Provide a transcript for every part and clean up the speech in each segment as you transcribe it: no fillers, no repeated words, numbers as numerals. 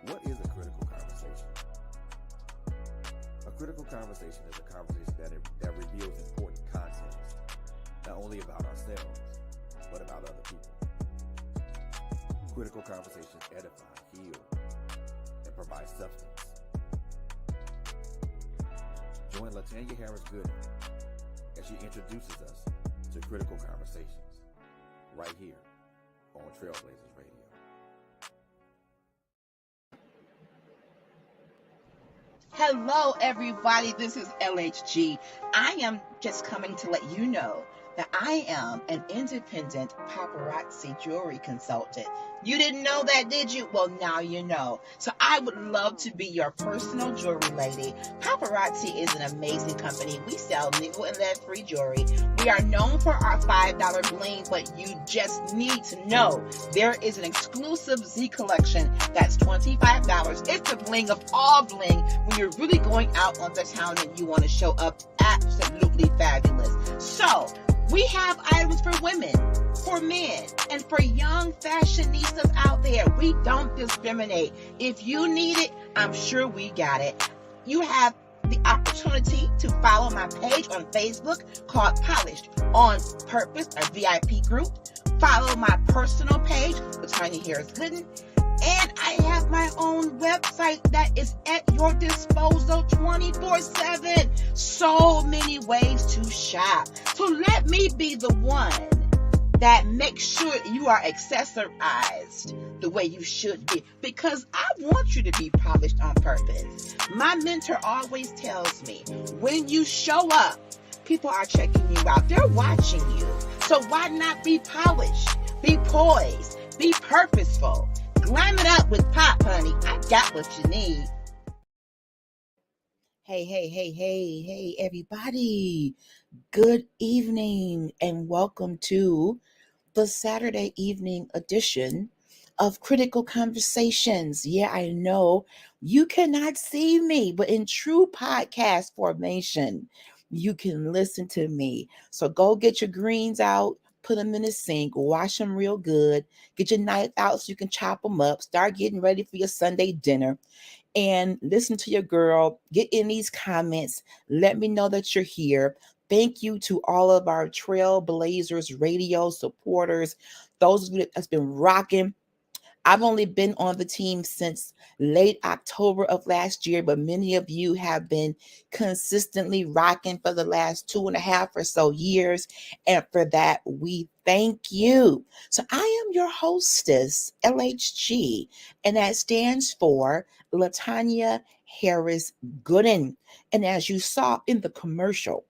What is a critical conversation? A critical conversation is a conversation that reveals important context, not only about ourselves, but about other people. Critical conversations edify, heal, and provide substance. Join Latanya Harris Gooden as she introduces us to critical conversations right here on Trailblazers Radio. Hello, everybody. This is LHG. I am just coming to let you know that I am an independent paparazzi jewelry consultant. You didn't know that, did you? Well, now you know. So I would love to be your personal jewelry lady. Paparazzi is an amazing company. We sell nickel and lead-free jewelry. We are known for our $5 bling, but you just need to know there is an exclusive Z collection that's $25. It's the bling of all bling when you're really going out on the town and you want to show up absolutely fabulous. So we have items for women, for men, and for young fashionistas out there. We don't discriminate. If you need it, I'm sure we got it. You have the opportunity to follow my page on Facebook called Polished on Purpose, a VIP group. Follow my personal page, Latanya Harris Gooden. And I have my own website that is at your disposal 24/7. So many ways to shop. So let me be the one that makes sure you are accessorized the way you should be. Because I want you to be polished on purpose. My mentor always tells me, when you show up, people are checking you out. They're watching you. So why not be polished? Be poised. Be purposeful. Glam it up with pop, honey. I got what you need. Hey, everybody. Good evening and welcome to the Saturday evening edition of Critical Conversations. Yeah, I know you cannot see me, but in true podcast formation, you can listen to me. So go get your greens out. Put them in the sink, wash them real good, get your knife out so you can chop them up, start getting ready for your Sunday dinner, and listen to your girl. Get in these comments. Let me know that you're here. Thank you to all of our Trailblazers radio supporters, those of you that's been rocking. I've only been on the team since late October of last year, but many of you have been consistently rocking for the last 2.5 or so years. And for that, we thank you. So I am your hostess, LHG, and that stands for Latanya Harris Gooden. And as you saw in the commercial,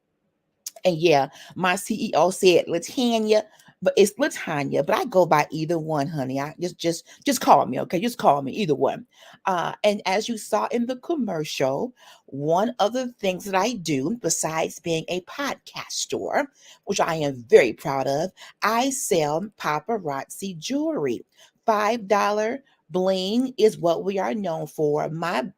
and yeah, my CEO said Latanya, but it's Latanya. But I go by either one, honey. I just call me, okay? Just call me either one. And as you saw in the commercial, one of the things that I do besides being a podcaster, which I am very proud of, I sell paparazzi jewelry. $5 bling is what we are known for. My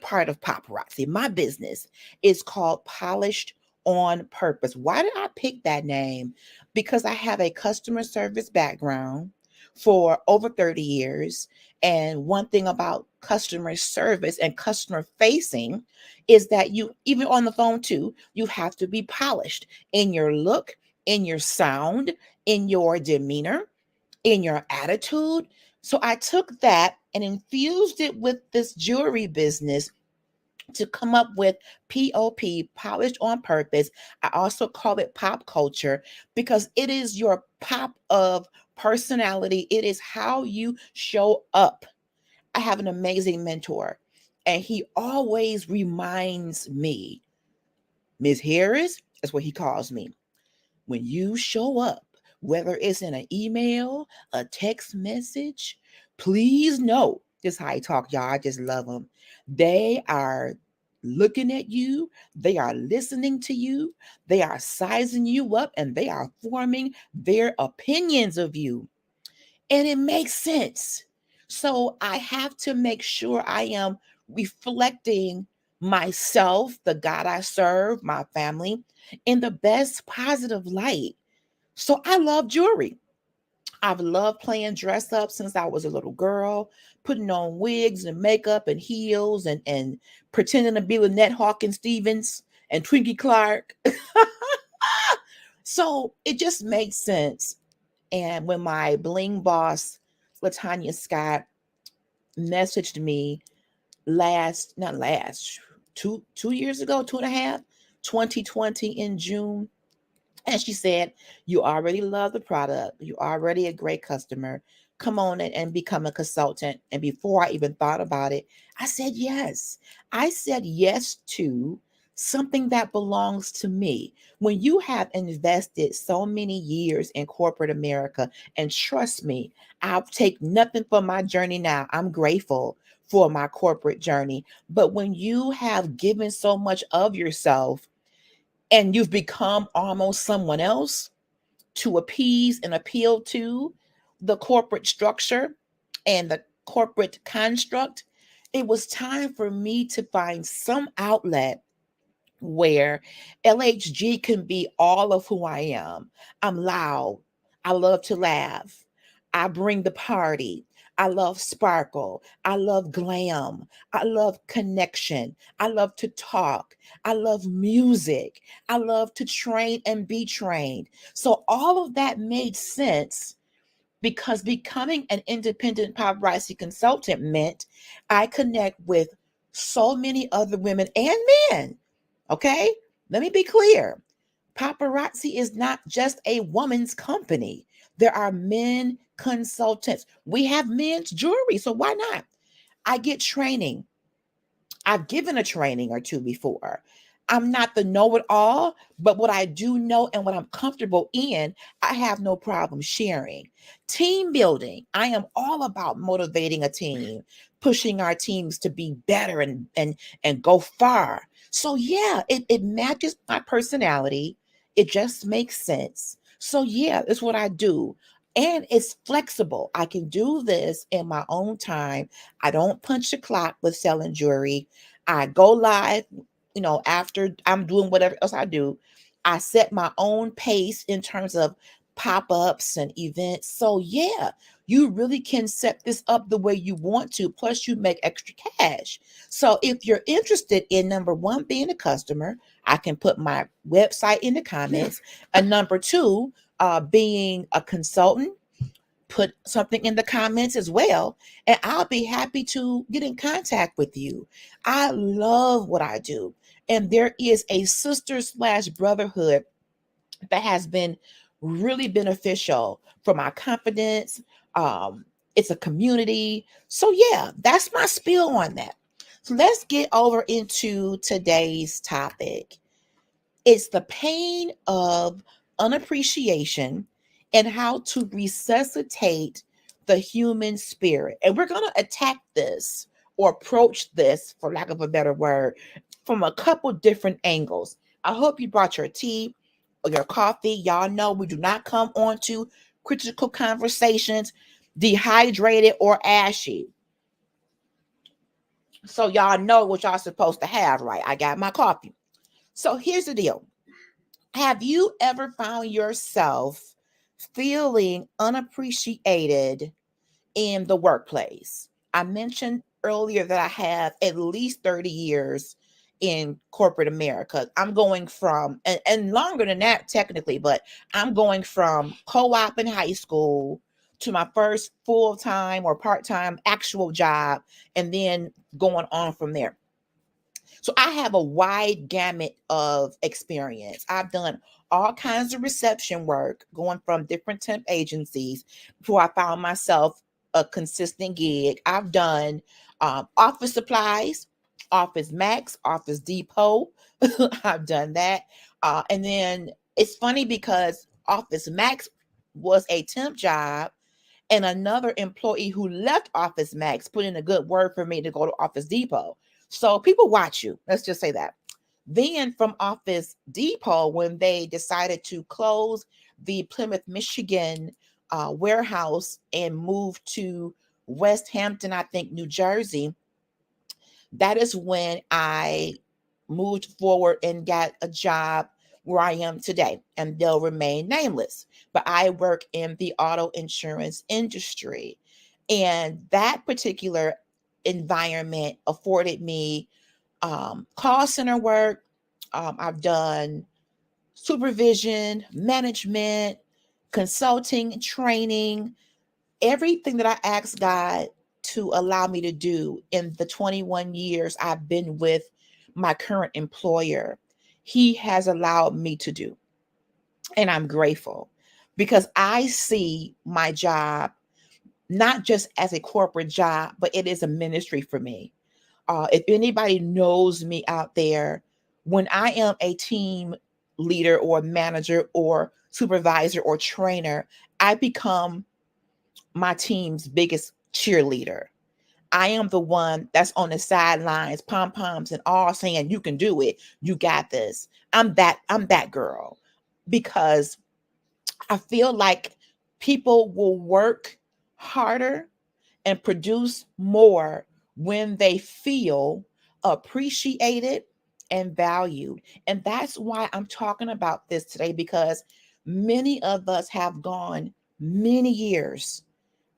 part of paparazzi, my business, is called Polished on Purpose. Why did I pick that name? Because I have a customer service background for over 30 years. And one thing about customer service and customer facing is that you, even on the phone too, you have to be polished in your look, in your sound, in your demeanor, in your attitude. So I took that and infused it with this jewelry business to come up with POP, polished on purpose. I also call it pop culture because it is your pop of personality. It is how you show up. I have an amazing mentor, and he always reminds me, Ms. Harris, that's what he calls me. When you show up, whether it's in an email, a text message, please know this is how I talk, y'all. I just love them. They are looking at you, they are listening to you, they are sizing you up, and they are forming their opinions of you. And it makes sense. So I have to make sure I am reflecting myself, the God I serve, my family, in the best positive light. So I love jewelry. I've loved playing dress up since I was a little girl, putting on wigs and makeup and heels and pretending to be Lynette Hawkins Stevens and Twinkie Clark. So it just made sense. And when my bling boss, Latanya Scott, messaged me not last, 2 years ago, 2.5, 2020 in June, and she said, "You already love the product. You're already a great customer. Come on and become a consultant." And before I even thought about it, I said yes. I said yes to something that belongs to me. When you have invested so many years in corporate America, and trust me, I'll take nothing from my journey now. I'm grateful for my corporate journey. But when you have given so much of yourself, and you've become almost someone else to appease and appeal to the corporate structure and the corporate construct, it was time for me to find some outlet where LHG can be all of who I am. I'm loud. I love to laugh. I bring the party. I love sparkle. I love glam. I love connection. I love to talk. I love music. I love to train and be trained. So all of that made sense because becoming an independent paparazzi consultant meant I connect with so many other women and men. Okay, let me be clear. Paparazzi is not just a woman's company. There are men consultants. We have men's jewelry, so why not? I get training. I've given a training or two before. I'm not the know it all, but what I do know and what I'm comfortable in, I have no problem sharing. Team building. I am all about motivating a team, pushing our teams to be better and go far. So yeah, it matches my personality. It just makes sense. So yeah, it's what I do. And it's flexible. I can do this in my own time. I don't punch the clock with selling jewelry. I go live, after I'm doing whatever else I do. I set my own pace in terms of pop-ups and events. So yeah, you really can set this up the way you want to. Plus, you make extra cash. So if you're interested in number one, being a customer, I can put my website in the comments. And number two, being a consultant, put something in the comments as well, and I'll be happy to get in contact with you. I love what I do, and there is a sister slash brotherhood that has been really beneficial for my confidence. It's a community. So yeah, that's my spiel on that. So let's get over into today's topic. It's the pain of unappreciation and how to resuscitate the human spirit. And we're going to attack this or approach this, for lack of a better word, from a couple different angles. I hope you brought your tea or your coffee. Y'all know we do not come on to critical conversations dehydrated or ashy. So y'all know what y'all supposed to have, right? I got my coffee. So here's the deal. Have you ever found yourself feeling unappreciated in the workplace? I mentioned earlier that I have at least 30 years in corporate America. I'm going from, and longer than that technically, but I'm going from co-op in high school to my first full-time or part-time actual job, and then going on from there. So I have a wide gamut of experience. I've done all kinds of reception work, going from different temp agencies before I found myself a consistent gig. I've done office supplies, Office Max, Office Depot. I've done that. And then it's funny because Office Max was a temp job, and another employee who left Office Max put in a good word for me to go to Office Depot. So people watch you. Let's just say that. Then from Office Depot, when they decided to close the Plymouth, Michigan warehouse and move to West Hampton, I think, New Jersey, that is when I moved forward and got a job where I am today, and they'll remain nameless. But I work in the auto insurance industry, and that particular environment afforded me call center work. I've done supervision, management, consulting, training, everything that I asked God to allow me to do in the 21 years I've been with my current employer. He has allowed me to do. And I'm grateful because I see my job not just as a corporate job, but it is a ministry for me. If anybody knows me out there, when I am a team leader or manager or supervisor or trainer, I become my team's biggest cheerleader. I am the one that's on the sidelines, pom poms and all, saying, "You can do it. You got this." I'm that girl because I feel like people will work harder and produce more when they feel appreciated and valued. And that's why I'm talking about this today, because many of us have gone many years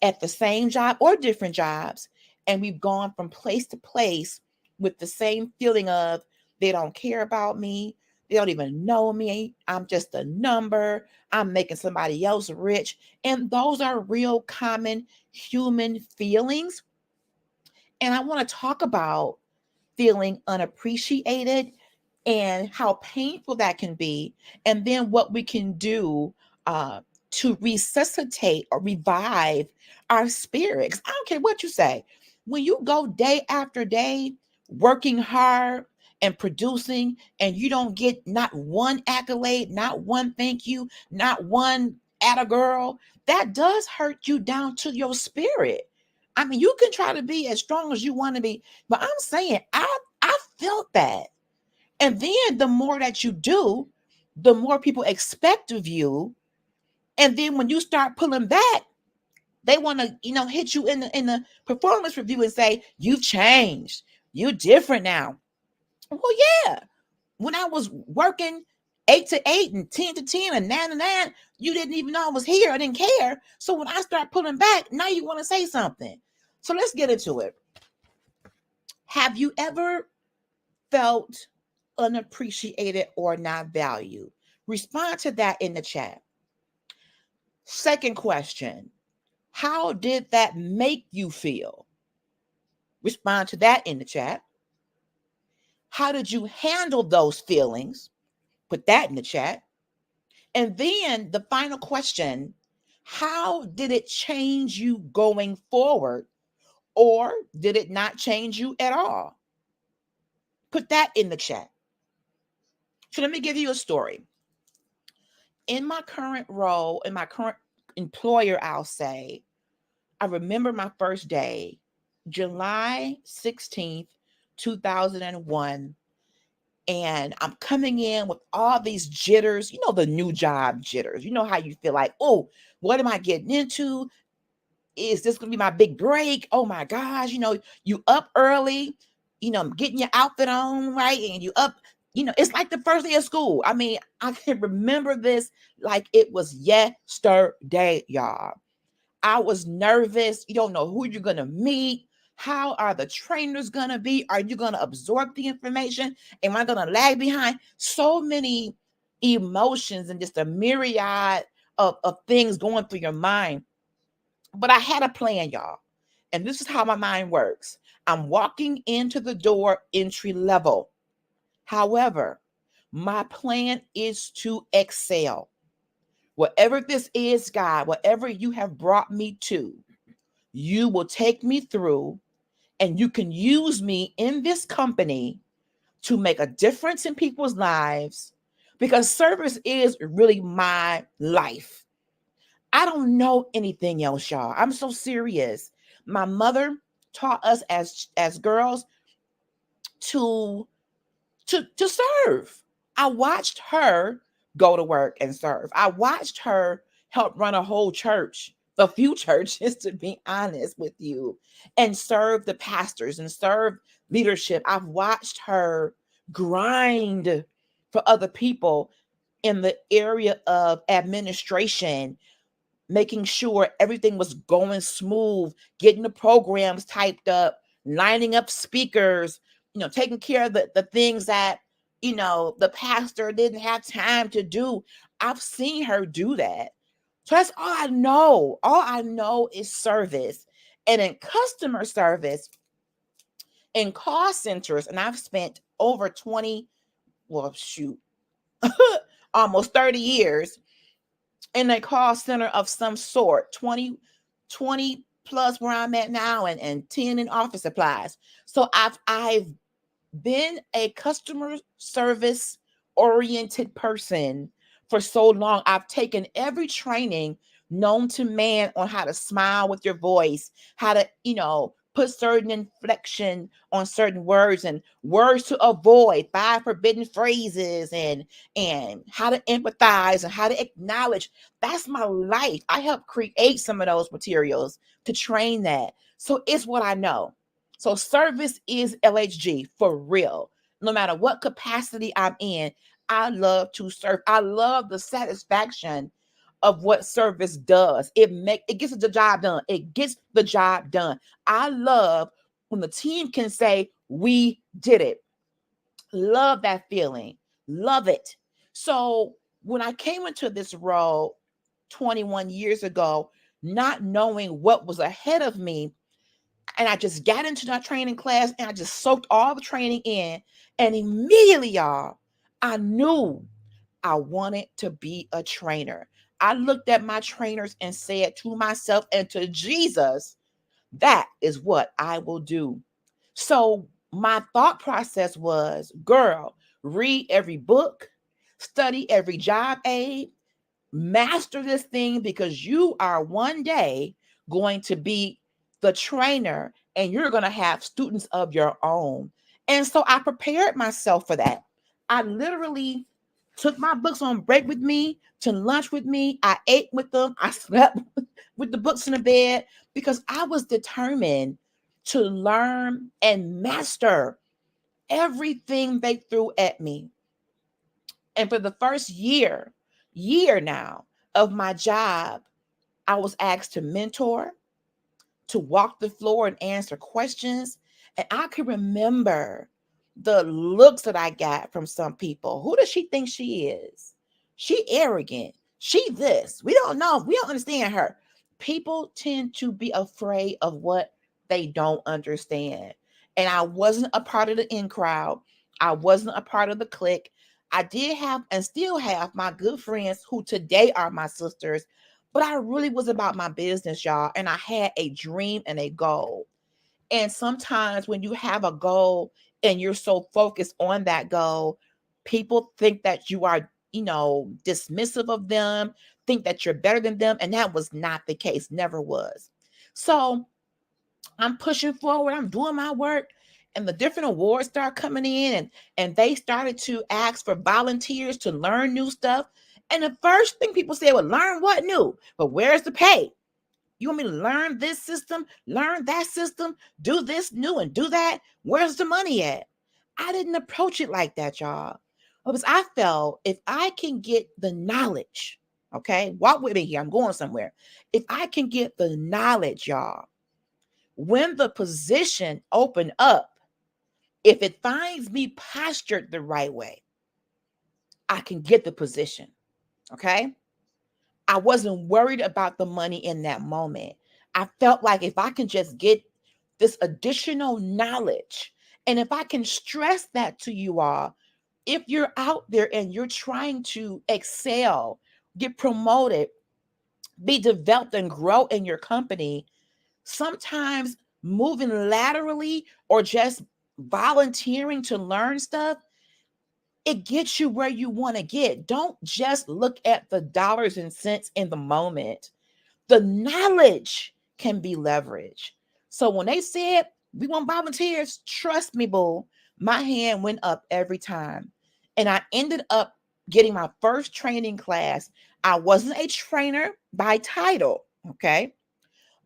at the same job or different jobs, and we've gone from place to place with the same feeling of they don't care about me, they don't even know me, I'm just a number, I'm making somebody else rich. And those are real common human feelings. And I want to talk about feeling unappreciated and how painful that can be, and then what we can do uh, to resuscitate or revive our spirits. I don't care what you say. When you go day after day working hard and producing, and you don't get not one accolade, not one thank you, not one atta girl, that does hurt you down to your spirit. I mean, you can try to be as strong as you want to be, but I'm saying I felt that. And then the more that you do, the more people expect of you. And then when you start pulling back, they want to, hit you in the performance review and say, "You've changed. You're different now." Well, yeah. When I was working 8 to 8 and 10 to 10 and 9 to 9, you didn't even know I was here. I didn't care. So when I start pulling back, now you want to say something. So let's get into it. Have you ever felt unappreciated or not valued? Respond to that in the chat. Second question, how did that make you feel? Respond to that in the chat. How did you handle those feelings? Put that in the chat. And then the final question, how did it change you going forward? Or did it not change you at all? Put that in the chat. So let me give you a story. In my current role, in my current employer, I'll say, I remember my first day, July 16th, 2001. And I'm coming in with all these jitters, the new job jitters. You know how you feel like, oh, what am I getting into? Is this going to be my big break? Oh my gosh, you up early, getting your outfit on, right? And you up, it's like the first day of school. I mean, I can remember this like it was yesterday, y'all. I was nervous. You don't know who you're going to meet. How are the trainers going to be? Are you going to absorb the information? Am I going to lag behind? So many emotions and just a myriad of things going through your mind. But I had a plan, y'all. And this is how my mind works. I'm walking into the door entry level. However, my plan is to excel. Whatever this is, God, whatever you have brought me to, you will take me through, and you can use me in this company to make a difference in people's lives, because service is really my life. I don't know anything else, y'all. I'm so serious. My mother taught us as girls to to serve. I watched her go to work and serve. I watched her help run a whole church, a few churches, to be honest with you, and serve the pastors and serve leadership. I've watched her grind for other people. in the area of administration, making sure everything was going smooth, getting the programs typed up, lining up speakers, taking care of the things that, the pastor didn't have time to do. I've seen her do that. So that's all I know. All I know is service. And in customer service, in call centers, and I've spent over 20, well, shoot, almost 30 years in a call center of some sort, 20 plus where I'm at now, and 10 in office supplies. So I've been a customer service oriented person for so long. I've taken every training known to man on how to smile with your voice, how to, put certain inflection on certain words, and words to avoid, 5 forbidden phrases, and how to empathize and how to acknowledge. That's my life. I helped create some of those materials to train that. So it's what I know. So service is LHG for real. No matter what capacity I'm in, I love to serve. I love the satisfaction of what service does. It gets the job done. It gets the job done. I love when the team can say, we did it. Love that feeling. Love it. So when I came into this role 21 years ago, not knowing what was ahead of me, and I just got into that training class and I just soaked all the training in. And immediately, y'all, I knew I wanted to be a trainer. I looked at my trainers and said to myself and to Jesus, that is what I will do. So my thought process was, girl, read every book, study every job aid, master this thing, because you are one day going to be the trainer and you're going to have students of your own. And so I prepared myself for that. I literally took my books on break with me, to lunch with me. I ate with them. I slept with the books in the bed because I was determined to learn and master everything they threw at me. And for the first year now of my job, I was asked to mentor, to walk the floor and answer questions. And I can remember the looks that I got from some people. Who does she think she is? She arrogant. She this. We don't know. We don't understand her. People tend to be afraid of what they don't understand. And I wasn't a part of the in crowd. I wasn't a part of the clique. I did have and still have my good friends who today are my sisters, but I really was about my business, y'all. And I had a dream and a goal. And sometimes when you have a goal and you're so focused on that goal, people think that you are, dismissive of them, think that you're better than them. And that was not the case, never was. So I'm pushing forward, I'm doing my work. And the different awards start coming in, and they started to ask for volunteers to learn new stuff. And the first thing people said was, learn what new? But where's the pay? You want me to learn this system, learn that system, do this new and do that? Where's the money at? I didn't approach it like that, y'all. Because I felt if I can get the knowledge, okay, walk with me here, I'm going somewhere. If I can get the knowledge, y'all, when the position open up, if it finds me postured the right way, I can get the position. Okay. I wasn't worried about the money in that moment. I felt like if I can just get this additional knowledge, and if I can stress that to you all, if you're out there and you're trying to excel, get promoted, be developed, and grow in your company, sometimes moving laterally or just volunteering to learn stuff, it gets you where you want to get. Don't just look at the dollars and cents in the moment. The knowledge can be leveraged. So when they said we want volunteers, trust me, boo, my hand went up every time. And I ended up getting my first training class. I wasn't a trainer by title, okay?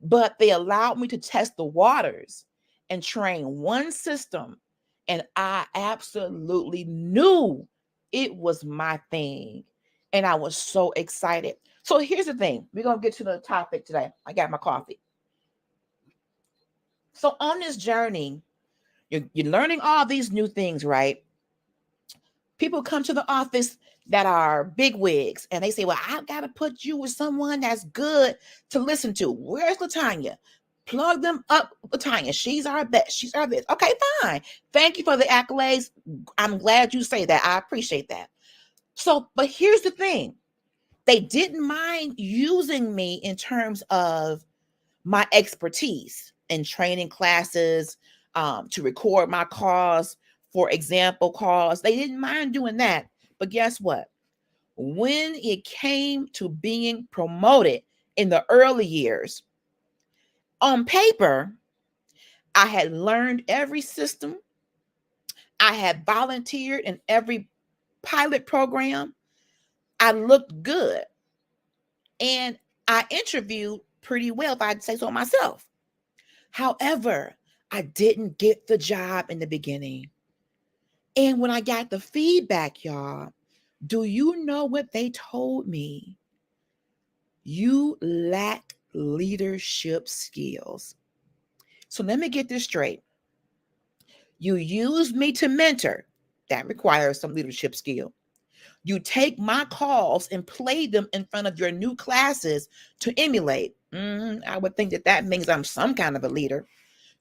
But they allowed me to test the waters and train one system. And I absolutely knew it was my thing. And I was so excited. So here's the thing. We're going to get to the topic today. I got my coffee. So on this journey, you're learning all these new things, right? People come to the office that are big wigs and they say, well, I've got to put you with someone that's good to listen to. Where's Latanya? Plug them up, Latanya. She's our best. She's our best. Okay, fine. Thank you for the accolades. I'm glad you say that. I appreciate that. So, but here's the thing. They didn't mind using me in terms of my expertise in training classes, to record my calls, for example calls. They didn't mind doing that. But guess what? When it came to being promoted in the early years, on paper, I had learned every system. I had volunteered in every pilot program. I looked good. And I interviewed pretty well, if I'd say so myself. However, I didn't get the job in the beginning. And when I got the feedback, y'all, do you know what they told me? You lack leadership skills. So let me get this straight. You use me to mentor. That requires some leadership skill. You take my calls and play them in front of your new classes to emulate. I would think that means I'm some kind of a leader.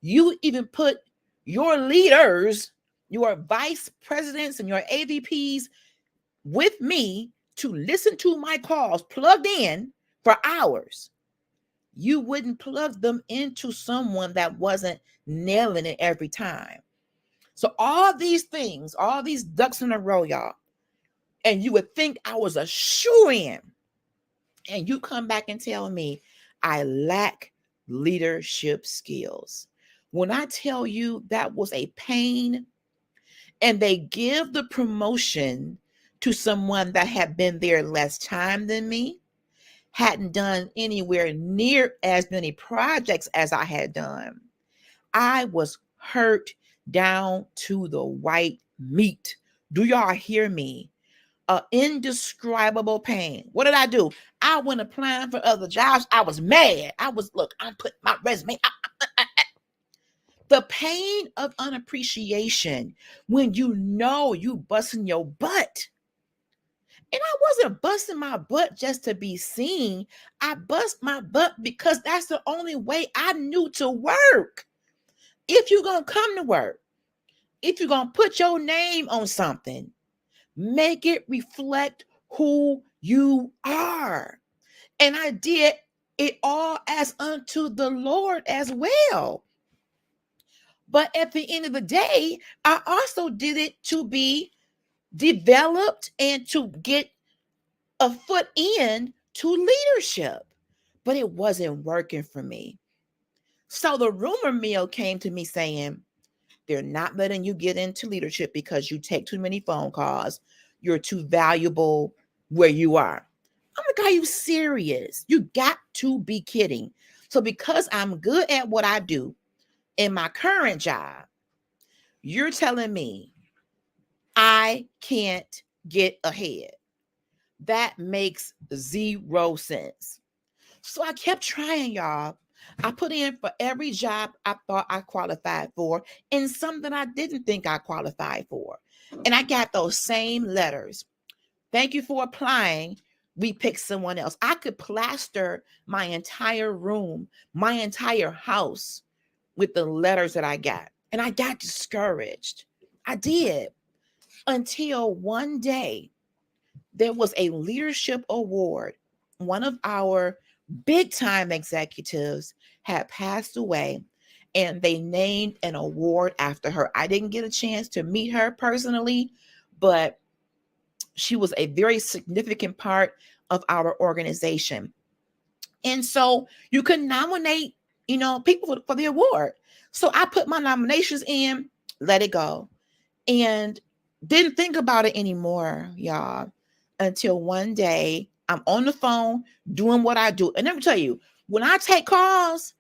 You even put your leaders, your vice presidents and your AVPs with me to listen to my calls plugged in for hours. You wouldn't plug them into someone that wasn't nailing it every time. So all these things, all these ducks in a row, y'all, and you would think I was a shoo-in, and you come back and tell me I lack leadership skills. When I tell you that was a pain, and they give the promotion to someone that had been there less time than me, hadn't done anywhere near as many projects as I had done, I was hurt down to the white meat. Do y'all hear me? Indescribable pain. What did I do? I went applying for other jobs. I was mad. I'm putting my resume. The pain of unappreciation when you know you busting your butt. And I wasn't busting my butt just to be seen. I bust my butt because that's the only way I knew to work. If you're going to come to work, if you're going to put your name on something, make it reflect who you are. And I did it all as unto the Lord as well. But at the end of the day, I also did it to be developed and to get a foot in to leadership. But it wasn't working for me. So the rumor mill came to me saying, they're not letting you get into leadership because you take too many phone calls. You're too valuable where you are. I'm like, are you serious? You got to be kidding. So because I'm good at what I do in my current job, you're telling me I can't get ahead. That makes zero sense. So I kept trying, y'all. I put in for every job I thought I qualified for and some that I didn't think I qualified for. And I got those same letters. Thank you for applying. We picked someone else. I could plaster my entire room, my entire house with the letters that I got. And I got discouraged. I did. Until one day, there was a leadership award. One of our big time executives had passed away and they named an award after her. I didn't get a chance to meet her personally, but she was a very significant part of our organization. And so you can nominate, people for the award. So I put my nominations in, let it go, and didn't think about it anymore, y'all, until one day I'm on the phone doing what I do. And let me tell you, when I take calls,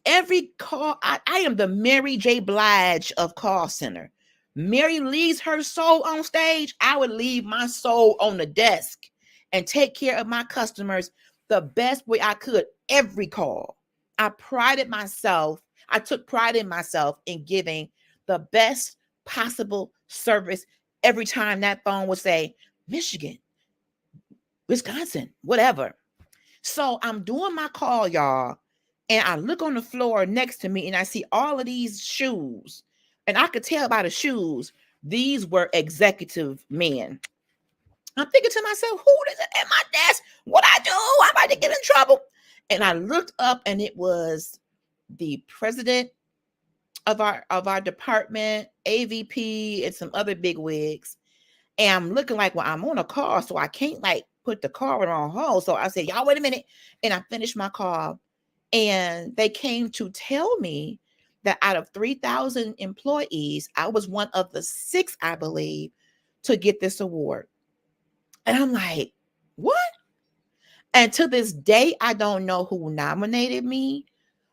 every call, I am the Mary J. Blige of call center. Mary leaves her soul on stage. I would leave my soul on the desk. and take care of my customers the best way I could every call. I took pride in myself in giving the best possible service every time that phone would say, Michigan, Wisconsin, whatever. So I'm doing my call, y'all, and I look on the floor next to me and I see all of these shoes. And I could tell by the shoes, these were executive men. I'm thinking to myself, who is it at my desk? What I do? I'm about to get in trouble. And I looked up and it was the president of our department, AVP, and some other big wigs. And I'm looking like, well, I'm on a call, so I can't like put the call on hold. So I said, y'all wait a minute. And I finished my call. And they came to tell me that out of 3,000 employees, I was one of the 6, I believe, to get this award. And I'm like, what? And to this day, I don't know who nominated me,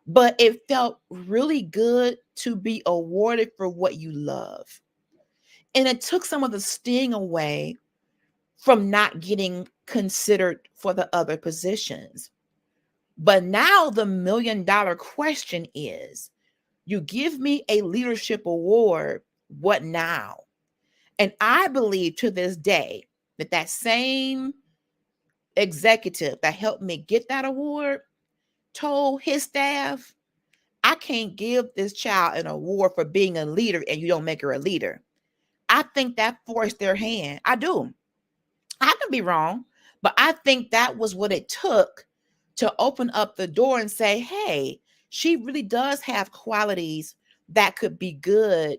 but it felt really good to be awarded for what you love. And it took some of the sting away from not getting considered for the other positions. But now the $1 million question is, you give me a leadership award, what now? And I believe to this day that same executive that helped me get that award told his staff, I can't give this child an award for being a leader and you don't make her a leader. I think that forced their hand. I do. I could be wrong, but I think that was what it took to open up the door and say, hey, she really does have qualities that could be good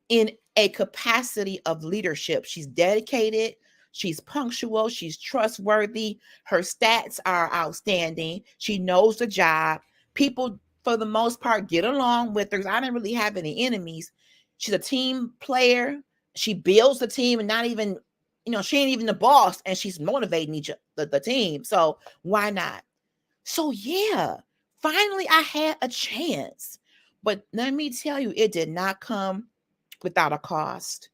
in a capacity of leadership. She's dedicated, she's punctual, she's trustworthy, her stats are outstanding, she knows the job. People, for the most part, get along with her. I didn't really have any enemies. She's a team player. She builds the team and not even, she ain't even the boss, and she's motivating the team. So why not? So yeah, finally I had a chance. But let me tell you, it did not come without a cost,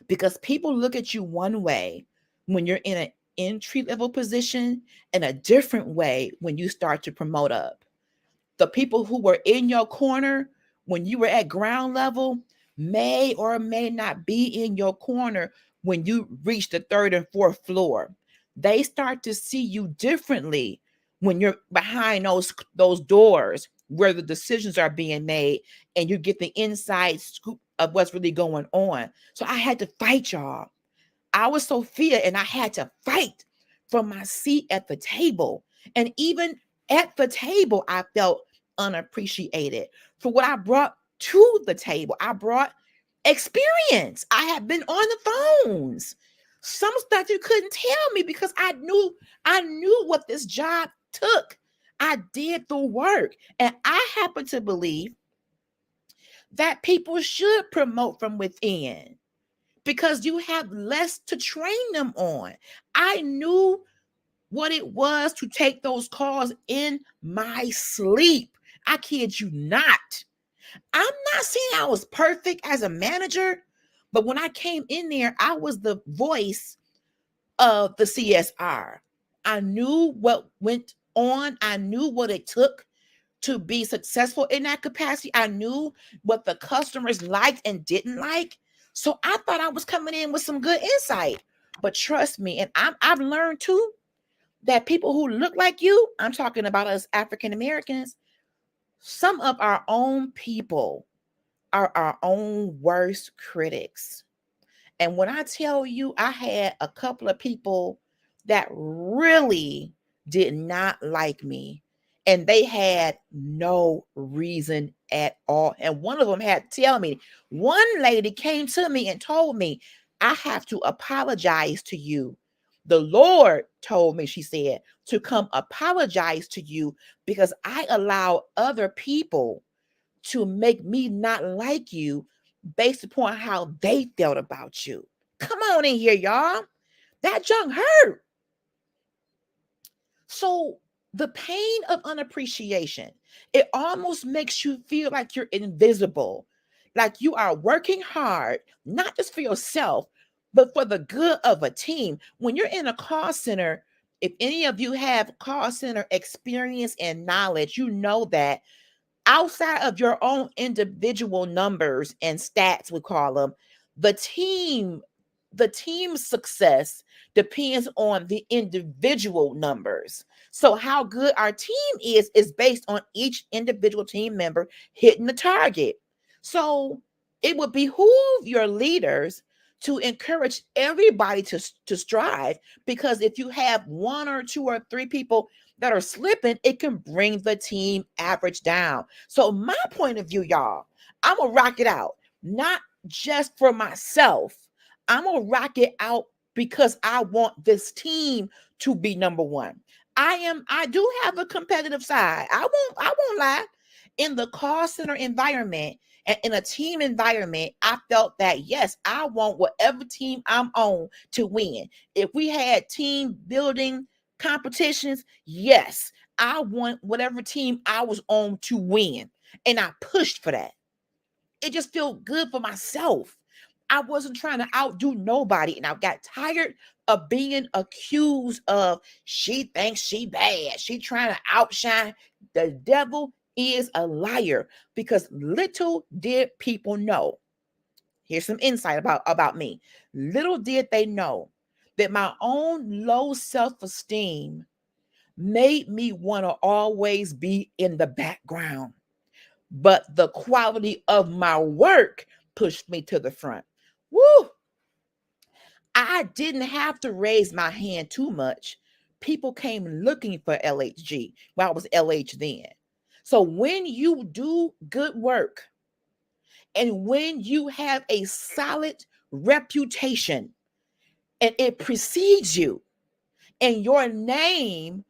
because people look at you one way when you're in an entry level position and a different way when you start to promote up. The people who were in your corner when you were at ground level may or may not be in your corner when you reach the 3rd and 4th floor. They start to see you differently when you're behind those doors where the decisions are being made and you get the inside scoop of what's really going on. So I had to fight, y'all. I was Sophia and I had to fight from my seat at the table. And even at the table, I felt unappreciated for what I brought to the table. I brought experience. I had been on the phones. Some stuff you couldn't tell me because I knew what this job took. I did the work. And I happen to believe that people should promote from within because you have less to train them on. I knew what it was to take those calls in my sleep. I kid you not. I'm not saying I was perfect as a manager, but when I came in there, I was the voice of the CSR. I knew what went on. I knew what it took to be successful in that capacity. I knew what the customers liked and didn't like. So I thought I was coming in with some good insight. But trust me, and I've learned too, that people who look like you, I'm talking about us African Americans, some of our own people are our own worst critics. And when I tell you, I had a couple of people that really did not like me, and they had no reason at all. And one of them had to tell me, one lady came to me and told me, I have to apologize to you. The Lord told me, she said, to come apologize to you because I allow other people to make me not like you based upon how they felt about you. Come on in here, y'all. That junk hurt. So the pain of unappreciation, it almost makes you feel like you're invisible, like you are working hard, not just for yourself, but for the good of a team. When you're in a call center, If any of you have call center experience and knowledge, you know that outside of your own individual numbers and stats, we call them, the team, the team's success depends on the individual numbers. So how good our team is based on each individual team member hitting the target. So it would behoove your leaders to encourage everybody to strive, because if you have one or two or three people that are slipping, it can bring the team average down. So my point of view, y'all, I'm gonna rock it out, not just for myself. I'm gonna rock it out because I want this team to be number one. I do have a competitive side. I won't lie. In the call center environment and in a team environment, I felt that yes, I want whatever team I'm on to win. If we had team building competitions, yes, I want whatever team I was on to win. And I pushed for that. It just felt good for myself. I wasn't trying to outdo nobody. And I got tired of being accused of she thinks she bad. She trying to outshine. The devil is a liar, because little did people know. Here's some insight about me. Little did they know that my own low self-esteem made me want to always be in the background. But the quality of my work pushed me to the front. Woo! I didn't have to raise my hand too much. People came looking for LHG. Well, I was LH then. So when you do good work and when you have a solid reputation and it precedes you and your name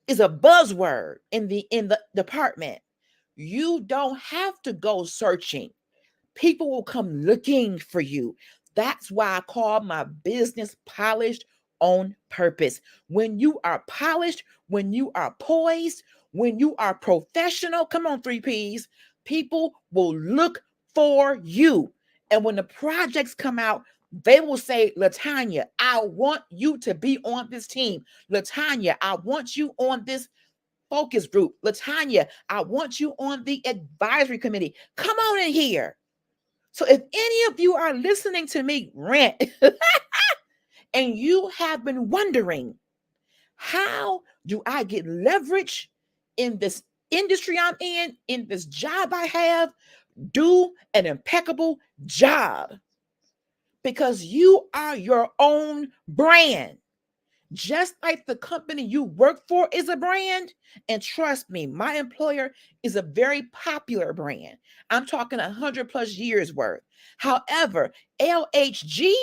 is a buzzword in the department, you don't have to go searching. People will come looking for you. That's why I call my business polished on purpose. When you are polished, when you are poised, when you are professional, come on, 3Ps, people will look for you. And when the projects come out, they will say, LaTanya, I want you to be on this team. LaTanya, I want you on this focus group. LaTanya, I want you on the advisory committee. Come on in here. So if any of you are listening to me rant and you have been wondering, how do I get leverage in this industry I'm in this job I have, do an impeccable job, because you are your own brand. Just like the company you work for is a brand. And trust me, my employer is a very popular brand. I'm talking 100 plus years worth. However, LHG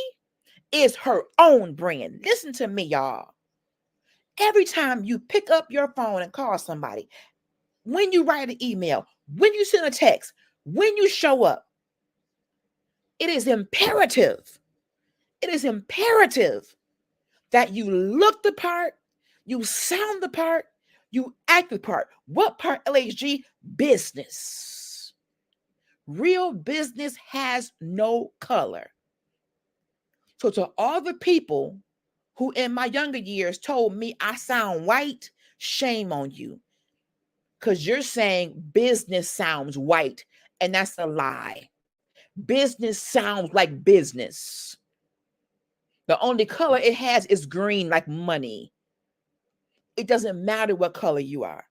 is her own brand. Listen to me, y'all. Every time you pick up your phone and call somebody, when you write an email, when you send a text, when you show up, it is imperative. It is imperative that you look the part, you sound the part, you act the part. What part, LHG? Business. Real business has no color. So to all the people who in my younger years told me I sound white, shame on you. Because you're saying business sounds white, and that's a lie. Business sounds like business. The only color it has is green, like money. It doesn't matter what color you are,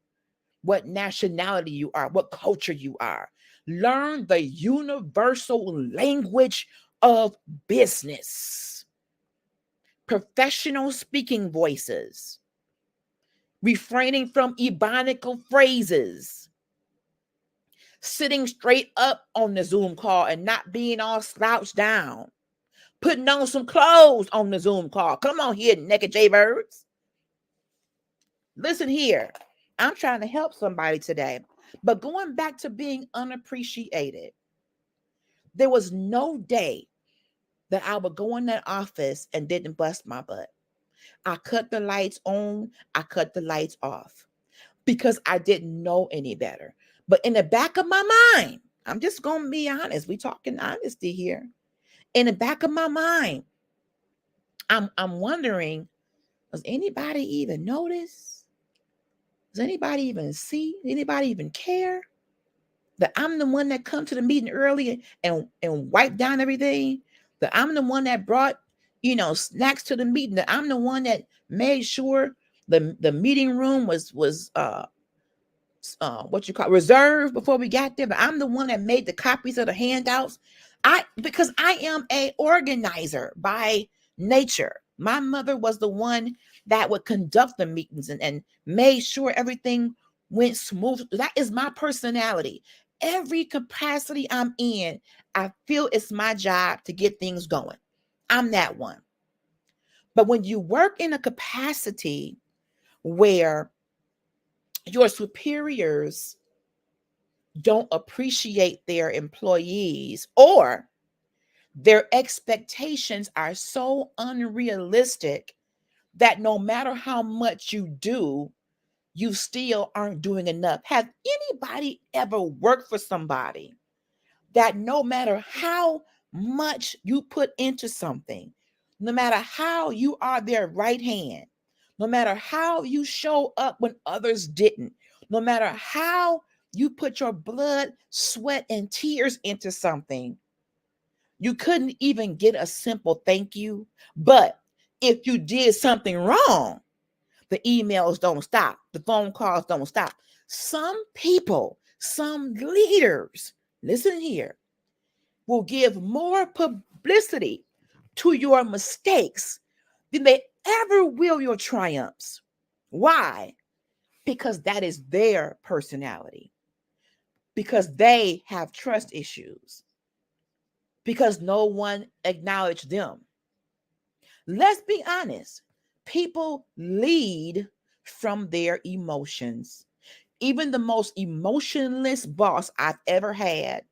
what nationality you are, what culture you are. Learn the universal language of business. Professional speaking voices. Refraining from ebonical phrases. Sitting straight up on the Zoom call and not being all slouched down. Putting on some clothes on the Zoom call. Come on here, naked jaybirds. Listen here. I'm trying to help somebody today. But going back to being unappreciated, there was no day that I would go in that office and didn't bust my butt. I cut the lights on, I cut the lights off because I didn't know any better. But in the back of my mind, I'm just going to be honest. We talking honesty here. In the back of my mind, I'm wondering, Does anybody even notice? Does anybody even see? Does anybody even care that I'm the one that come to the meeting early and wipe down everything? That I'm the one that brought, snacks to the meeting. That I'm the one that made sure the meeting room was what you call reserved before we got there. But I'm the one that made the copies of the handouts. Because I am a organizer by nature. My mother was the one that would conduct the meetings and made sure everything went smooth. That is my personality. Every capacity I'm in, I feel it's my job to get things going. I'm that one. But when you work in a capacity where your superiors don't appreciate their employees, or their expectations are so unrealistic that no matter how much you do, you still aren't doing enough. Have anybody ever worked for somebody that no matter how much you put into something, no matter how you are their right hand, no matter how you show up when others didn't, no matter how you put your blood, sweat, and tears into something, you couldn't even get a simple thank you? But if you did something wrong, the emails don't stop, the phone calls don't stop. Some people, some leaders, listen here, will give more publicity to your mistakes than they ever will your triumphs. Why? Because that is their personality. Because they have trust issues. Because no one acknowledged them. Let's be honest. People lead from their emotions. Even the most emotionless boss I've ever had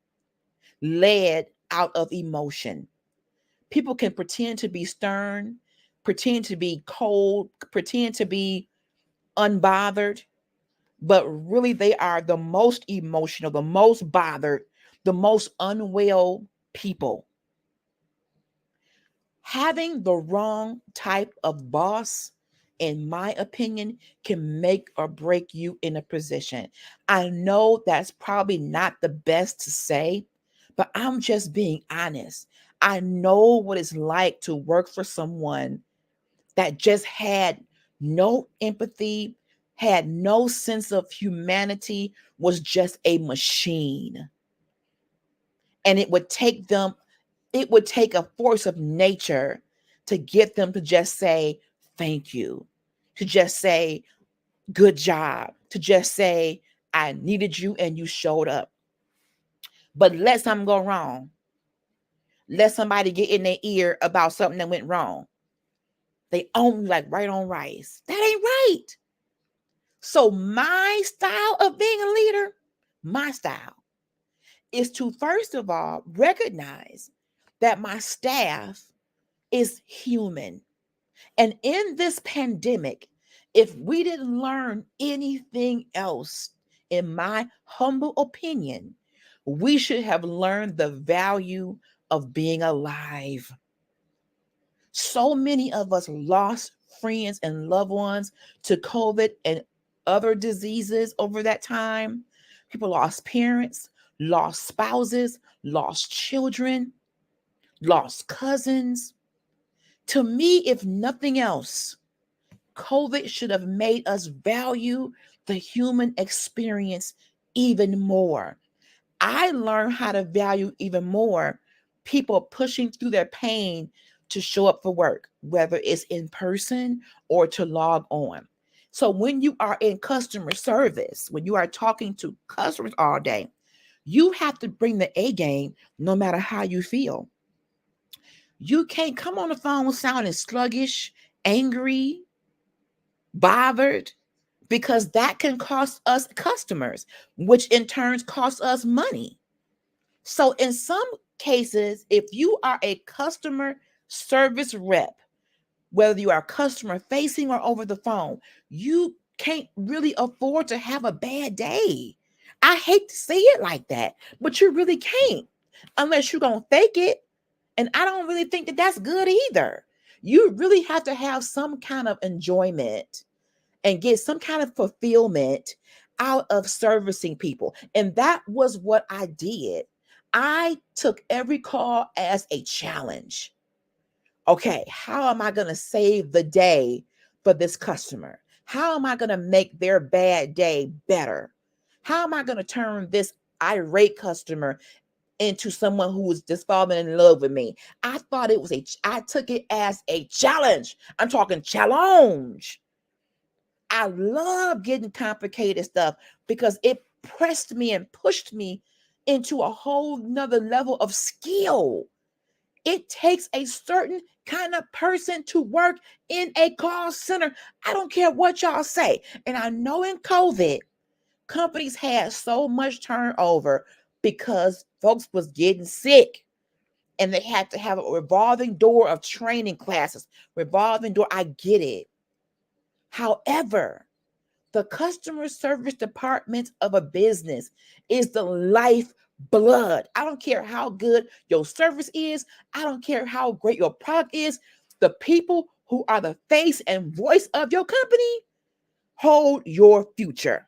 led out of emotion. People can pretend to be stern, pretend to be cold, pretend to be unbothered, but really they are the most emotional, the most bothered, the most unwell people. Having the wrong type of boss, in my opinion, can make or break you in a position. I know that's probably not the best to say, but I'm just being honest. I know what it's like to work for someone that just had no empathy, had no sense of humanity, was just a machine. And it would take a force of nature to get them to just say thank you, to just say good job, to just say I needed you and you showed up. But let something go wrong, let somebody get in their ear about something that went wrong, they own like right on rice. That ain't right. So my style of being a leader, my style is to first of all recognize that my staff is human. And in this pandemic, if we didn't learn anything else, in my humble opinion, we should have learned the value of being alive. So many of us lost friends and loved ones to COVID and other diseases over that time. People lost parents, lost spouses, lost children, lost cousins. To me, if nothing else, COVID should have made us value the human experience even more. I learned how to value even more people pushing through their pain to show up for work, whether it's in person or to log on. So when you are in customer service, when you are talking to customers all day, you have to bring the A game no matter how you feel. You can't come on the phone sounding sluggish, angry, bothered, because that can cost us customers, which in turn costs us money. So in some cases, if you are a customer service rep, whether you are customer facing or over the phone, you can't really afford to have a bad day. I hate to say it like that, but you really can't unless you're going to fake it. And I don't really think that that's good either. You really have to have some kind of enjoyment and get some kind of fulfillment out of servicing people. And that was what I did. I took every call as a challenge. Okay, how am I going to save the day for this customer? How am I going to make their bad day better? How am I going to turn this irate customer into someone who was just falling in love with me? I took it as a challenge. I'm talking challenge. I love getting complicated stuff because it pressed me and pushed me into a whole nother level of skill. It takes a certain kind of person to work in a call center. I don't care what y'all say. And I know in COVID, companies had so much turnover because folks was getting sick and they had to have a revolving door of training classes. Revolving door, I get it. However, the customer service department of a business is the lifeblood. I don't care how good your service is. I don't care how great your product is. The people who are the face and voice of your company hold your future.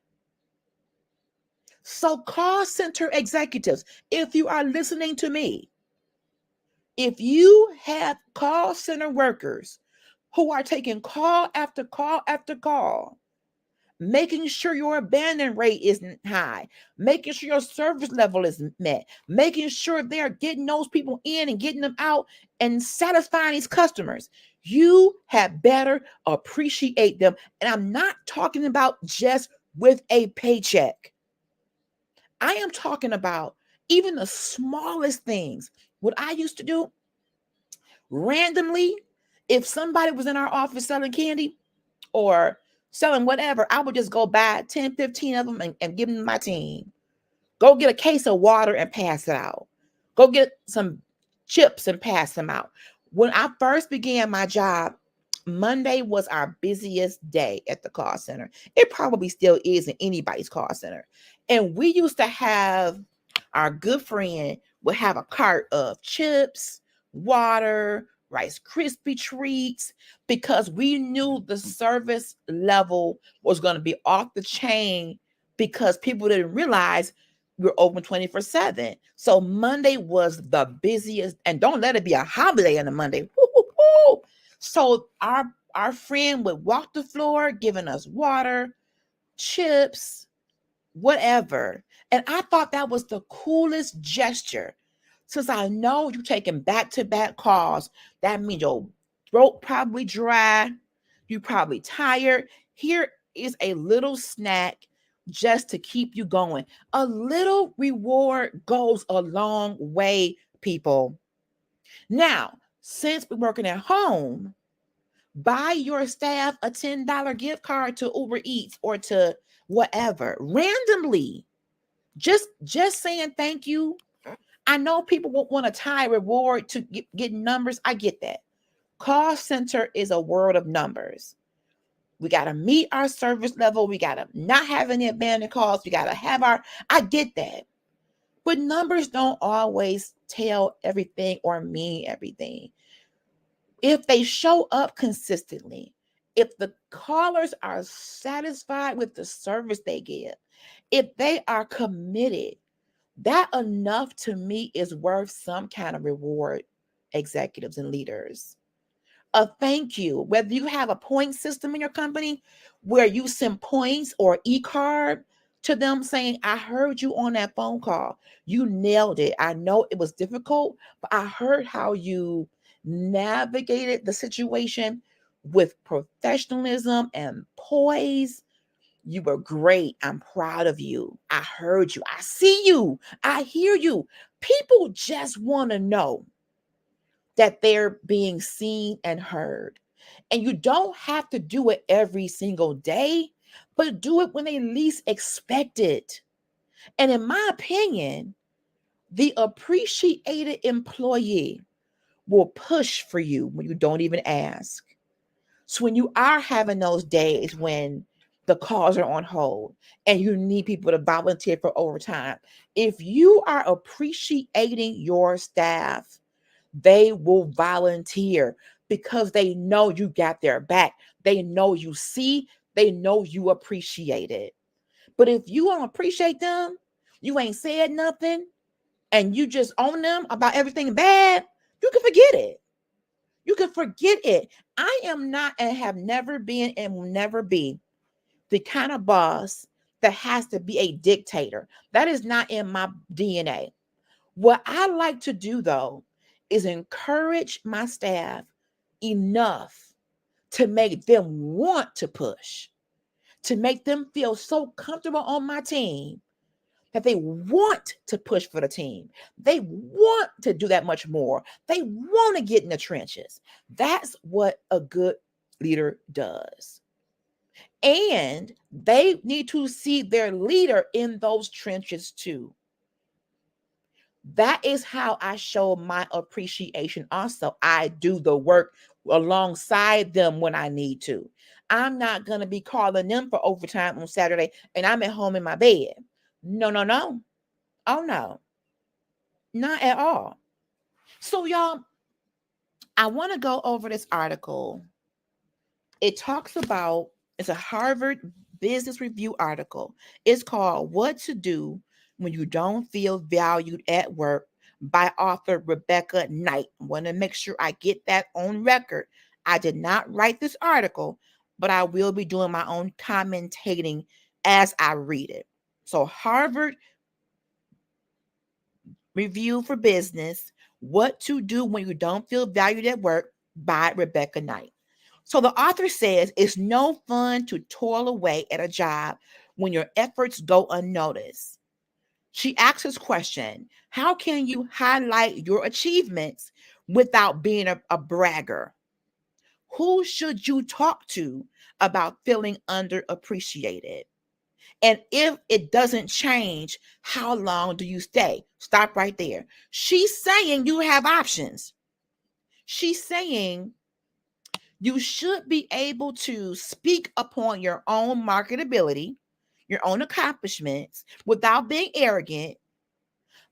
So, call center executives, if you are listening to me, if you have call center workers who are taking call after call after call, making sure your abandon rate isn't high, making sure your service level is met, making sure they're getting those people in and getting them out and satisfying these customers, you had better appreciate them. And I'm not talking about just with a paycheck. I am talking about even the smallest things. What I used to do randomly, if somebody was in our office selling candy or selling whatever, I would just go buy 10, 15 of them and give them to my team. Go get a case of water and pass it out. Go get some chips and pass them out. When I first began my job, Monday was our busiest day at the call center. It probably still is in anybody's call center. And we used to have our good friend would have a cart of chips, water, Rice Krispie treats, because we knew the service level was going to be off the chain because people didn't realize we're open 24/7. So Monday was the busiest, and don't let it be a holiday on a Monday. Woo, woo, woo. So our friend would walk the floor giving us water, chips, whatever. And I thought that was the coolest gesture. Since I know you're taking back-to-back calls, that means your throat probably dry, you probably tired. Here is a little snack just to keep you going. A little reward goes a long way, people. Now, since we're working at home, buy your staff a $10 gift card to Uber Eats or to whatever randomly. Just saying thank you. I know people won't want to tie reward to get numbers. I get that. Call center is a world of numbers. We got to meet our service level. We got to not have any abandoned calls. We got to have I get that. But numbers don't always tell everything or mean everything. If they show up consistently, if the callers are satisfied with the service they give, if they are committed, that enough to me is worth some kind of reward, executives and leaders. A thank you, whether you have a point system in your company where you send points or e-card to them saying, I heard you on that phone call. You nailed it. I know it was difficult, but I heard how you navigated the situation with professionalism and poise. You were great. I'm proud of you. I heard you. I see you. I hear you. People just want to know that they're being seen and heard. And you don't have to do it every single day, but do it when they least expect it. And in my opinion, the appreciated employee will push for you when you don't even ask. So when you are having those days when the calls are on hold and you need people to volunteer for overtime, if you are appreciating your staff, they will volunteer because they know you got their back. They know you see, they know you appreciate it. But if you don't appreciate them, you ain't said nothing, and you just own them about everything bad, you can forget it. You can forget it. I am not and have never been and will never be the kind of boss that has to be a dictator. That is not in my DNA. What I like to do, though, is encourage my staff enough to make them want to push, to make them feel so comfortable on my team that they want to push for the team. They want to do that much more. They want to get in the trenches. That's what a good leader does. And they need to see their leader in those trenches too. That is how I show my appreciation. Also, I do the work alongside them when I need to. I'm not going to be calling them for overtime on Saturday and I'm at home in my bed. No, no, no. Oh, no, not at all. So, y'all, I want to go over this article. It talks about, it's a Harvard Business Review article. It's called What to Do When You Don't Feel Valued at Work by author Rebecca Knight. I want to make sure I get that on record. I did not write this article, but I will be doing my own commentating as I read it. So Harvard Review for Business, What to Do When You Don't Feel Valued at Work by Rebecca Knight. So the author says it's no fun to toil away at a job when your efforts go unnoticed. She asks this question: how can you highlight your achievements without being a bragger? Who should you talk to about feeling underappreciated? And if it doesn't change, how long do you stay? Stop right there. She's saying you have options. She's saying you should be able to speak upon your own marketability, your own accomplishments without being arrogant.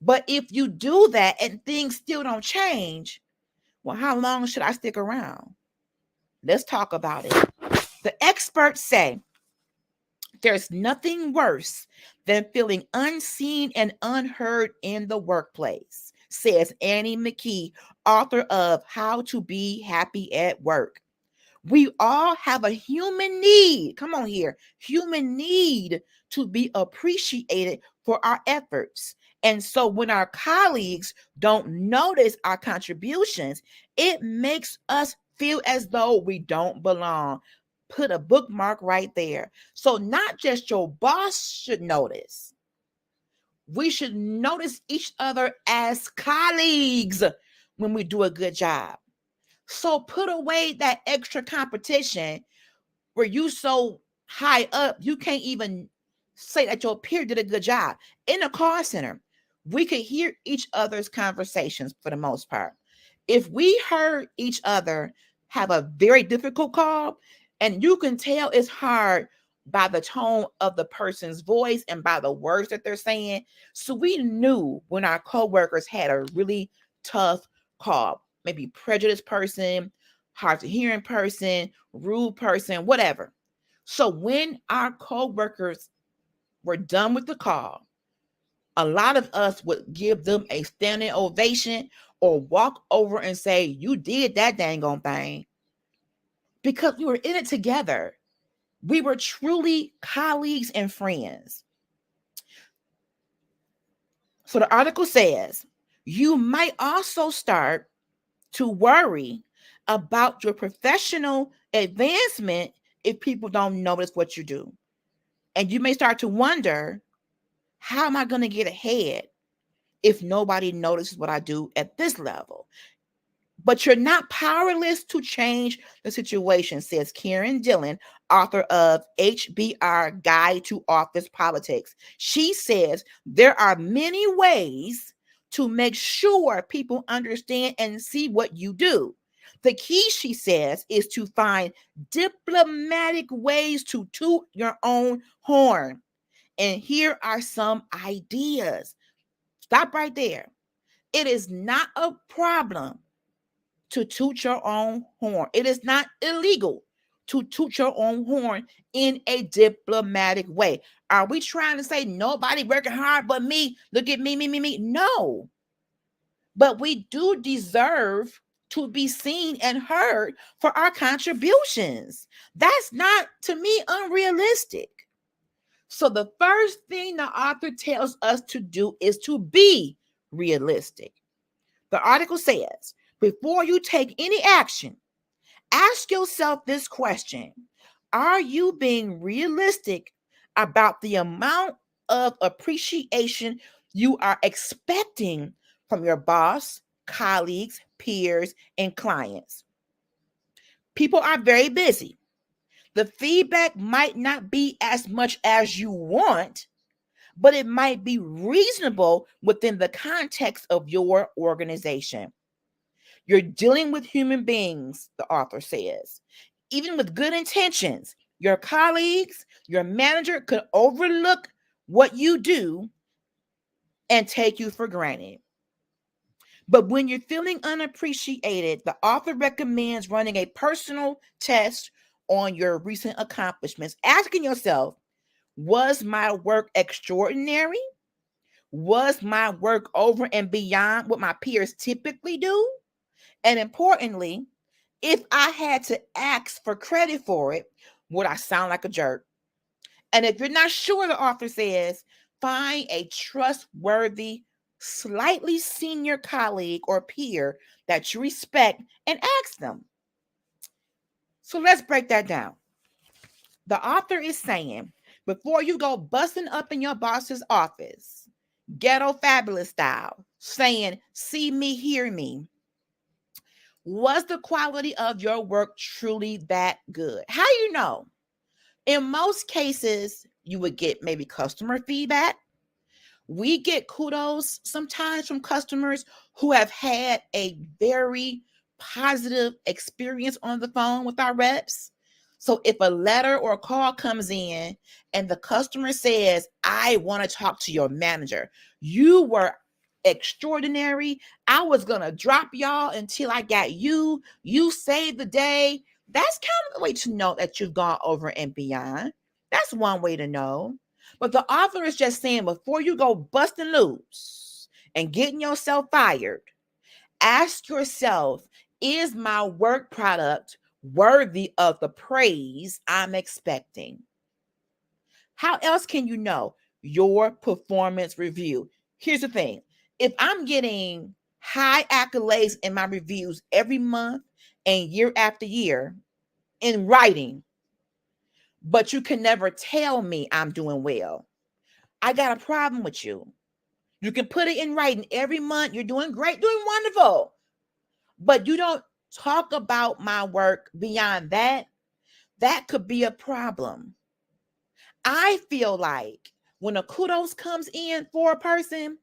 But if you do that and things still don't change, well, how long should I stick around? Let's talk about it. The experts say there's nothing worse than feeling unseen and unheard in the workplace, says Annie McKee, author of How to Be Happy at Work. We all have a human need. Come on here. Human need to be appreciated for our efforts. And so when our colleagues don't notice our contributions, it makes us feel as though we don't belong. Put a bookmark right there. So not just your boss should notice. We should notice each other as colleagues when we do a good job. So put away that extra competition where you so high up, you can't even say that your peer did a good job. In a call center, we could hear each other's conversations for the most part. If we heard each other have a very difficult call, and you can tell it's hard by the tone of the person's voice and by the words that they're saying. So we knew when our coworkers had a really tough call, maybe prejudiced person, hard to hearing person, rude person, whatever. So when our coworkers were done with the call, a lot of us would give them a standing ovation or walk over and say, "You did that dang on thing," because we were in it together. We were truly colleagues and friends. So the article says, you might also start to worry about your professional advancement if people don't notice what you do. And you may start to wonder, how am I going to get ahead if nobody notices what I do at this level? But you're not powerless to change the situation, says Karen Dillon, author of HBR Guide to Office Politics. She says there are many ways to make sure people understand and see what you do. The key, she says, is to find diplomatic ways to toot your own horn. And here are some ideas. Stop right there. It is not a problem to toot your own horn. It is not illegal to toot your own horn in a diplomatic way. Are we trying to say nobody working hard but me? Look at me? No. But we do deserve to be seen and heard for our contributions. That's not, to me, unrealistic. So the first thing the author tells us to do is to be realistic. The article says, before you take any action, ask yourself this question. Are you being realistic about the amount of appreciation you are expecting from your boss, colleagues, peers, and clients? People are very busy. The feedback might not be as much as you want, but it might be reasonable within the context of your organization. You're dealing with human beings, the author says. Even with good intentions, your colleagues, your manager could overlook what you do and take you for granted. But when you're feeling unappreciated, the author recommends running a personal test on your recent accomplishments, asking yourself, was my work extraordinary? Was my work over and beyond what my peers typically do? And importantly, if I had to ask for credit for it, would I sound like a jerk? And if you're not sure, the author says, find a trustworthy, slightly senior colleague or peer that you respect and ask them. So let's break that down. The author is saying, before you go busting up in your boss's office, ghetto fabulous style, saying, see me, hear me, was the quality of your work truly that good? How do you know? In most cases, you would get maybe customer feedback. We get kudos sometimes from customers who have had a very positive experience on the phone with our reps. So if a letter or a call comes in and the customer says, I want to talk to your manager, you were extraordinary. I was going to drop y'all until I got you. You saved the day. That's kind of the way to know that you've gone over and beyond. That's one way to know. But the author is just saying, before you go busting loose and getting yourself fired, ask yourself, is my work product worthy of the praise I'm expecting? How else can you know? Your performance review. Here's the thing. If I'm getting high accolades in my reviews every month and year after year in writing, but you can never tell me I'm doing well, I got a problem with you. You can put it in writing every month. You're doing great, doing wonderful. But you don't talk about my work beyond that. That could be a problem. I feel like when a kudos comes in for a person,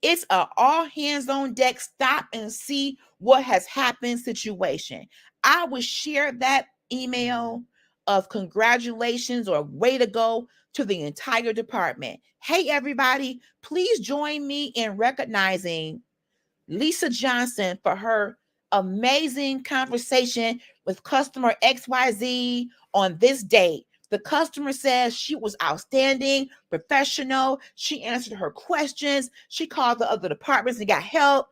it's a all hands on deck, stop and see what has happened situation. I would share that email of congratulations or way to go to the entire department. Hey, everybody, please join me in recognizing Lisa Johnson for her amazing conversation with customer XYZ on this date. The customer says she was outstanding, professional. She answered her questions. She called the other departments and got help.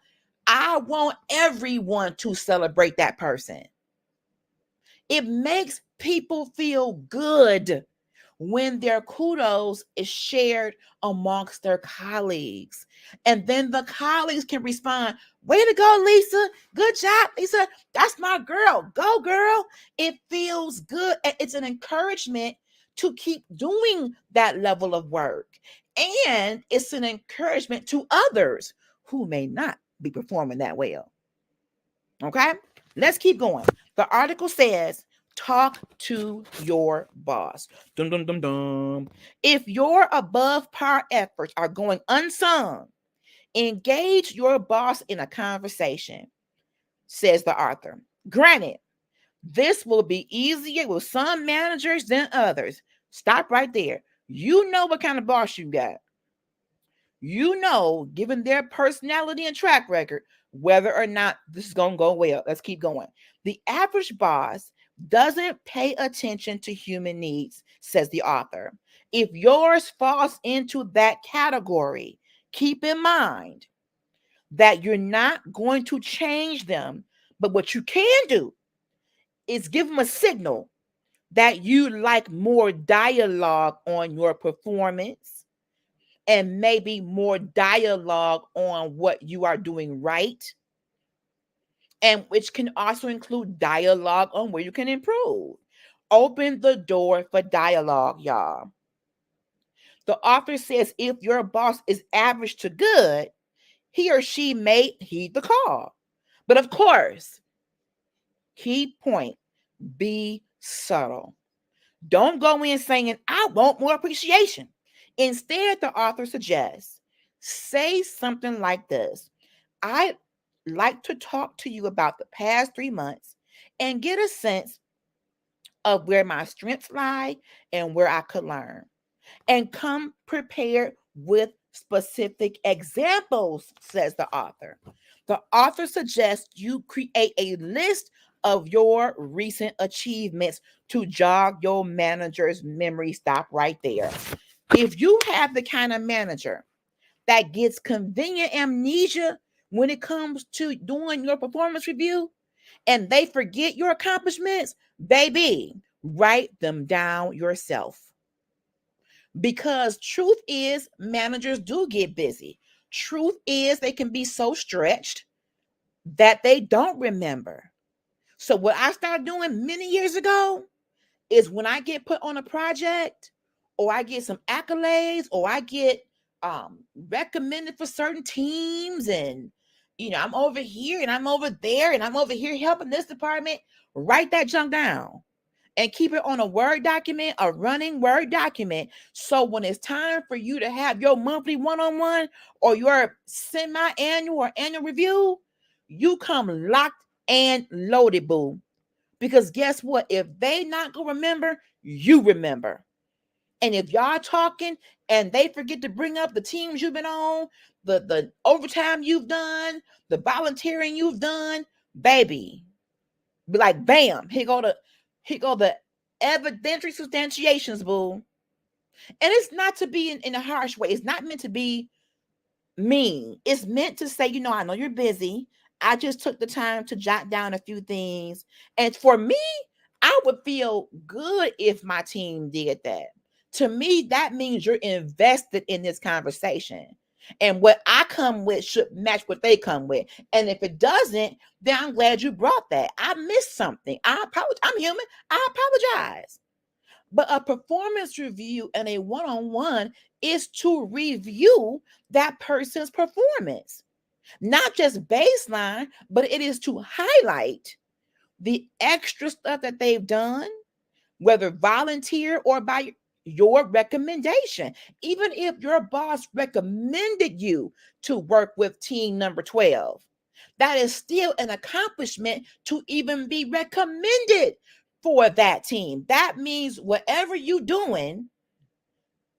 I want everyone to celebrate that person. It makes people feel good when their kudos is shared amongst their colleagues. And then the colleagues can respond, way to go, Lisa. Good job, Lisa. That's my girl. Go, girl. It feels good. It's an encouragement to keep doing that level of work. And it's an encouragement to others who may not be performing that well. Okay, let's keep going. The article says, talk to your boss. Dum, dum, dum, dum. If your above par efforts are going unsung, engage your boss in a conversation, says the author. Granted, this will be easier with some managers than others. Stop right there. You know what kind of boss you got. you know, given their personality and track record, whether or not this is going to go well. Let's keep going. The average boss doesn't pay attention to human needs, says the author. If yours falls into that category, keep in mind that you're not going to change them. But what you can do is give them a signal that you like more dialogue on your performance and maybe more dialogue on what you are doing right, and which can also include dialogue on where you can improve. Open the door for dialogue, y'all. The author says if your boss is average to good, he or she may heed the call. But of course, key point, be subtle. Don't go in saying, I want more appreciation. Instead, the author suggests, say something like this: I'd like to talk to you about the past 3 months and get a sense of where my strengths lie and where I could learn. And come prepared with specific examples, says the author. The author suggests you create a list of your recent achievements to jog your manager's memory. Stop right there. If you have the kind of manager that gets convenient amnesia when it comes to doing your performance review and they forget your accomplishments, baby, write them down yourself. Because truth is, managers do get busy. Truth is, they can be so stretched that they don't remember. So, what I started doing many years ago is when I get put on a project, or I get some accolades, or I get recommended for certain teams, and I'm over here and I'm over there and I'm over here helping this department, write that junk down and keep it on a Word document, a running Word document. So when it's time for you to have your monthly one-on-one or your semi-annual or annual review, you come locked and loaded, boo. Because guess what? If they not gonna remember, you remember. And if y'all talking and they forget to bring up the teams you've been on, the overtime you've done, the volunteering you've done, baby, be like, bam, here go the evidentiary substantiations, boo. And it's not to be in a harsh way. It's not meant to be mean. It's meant to say, I know you're busy. I just took the time to jot down a few things. And for me, I would feel good if my team did that. To me, that means you're invested in this conversation. And what I come with should match what they come with. And if it doesn't, then I'm glad you brought that. I missed something. I apologize. I'm human. I apologize. But a performance review and a one-on-one is to review that person's performance. Not just baseline, but it is to highlight the extra stuff that they've done, whether volunteer or by your recommendation. Even if your boss recommended you to work with team number 12, that is still an accomplishment to even be recommended for that team. That means whatever you're doing,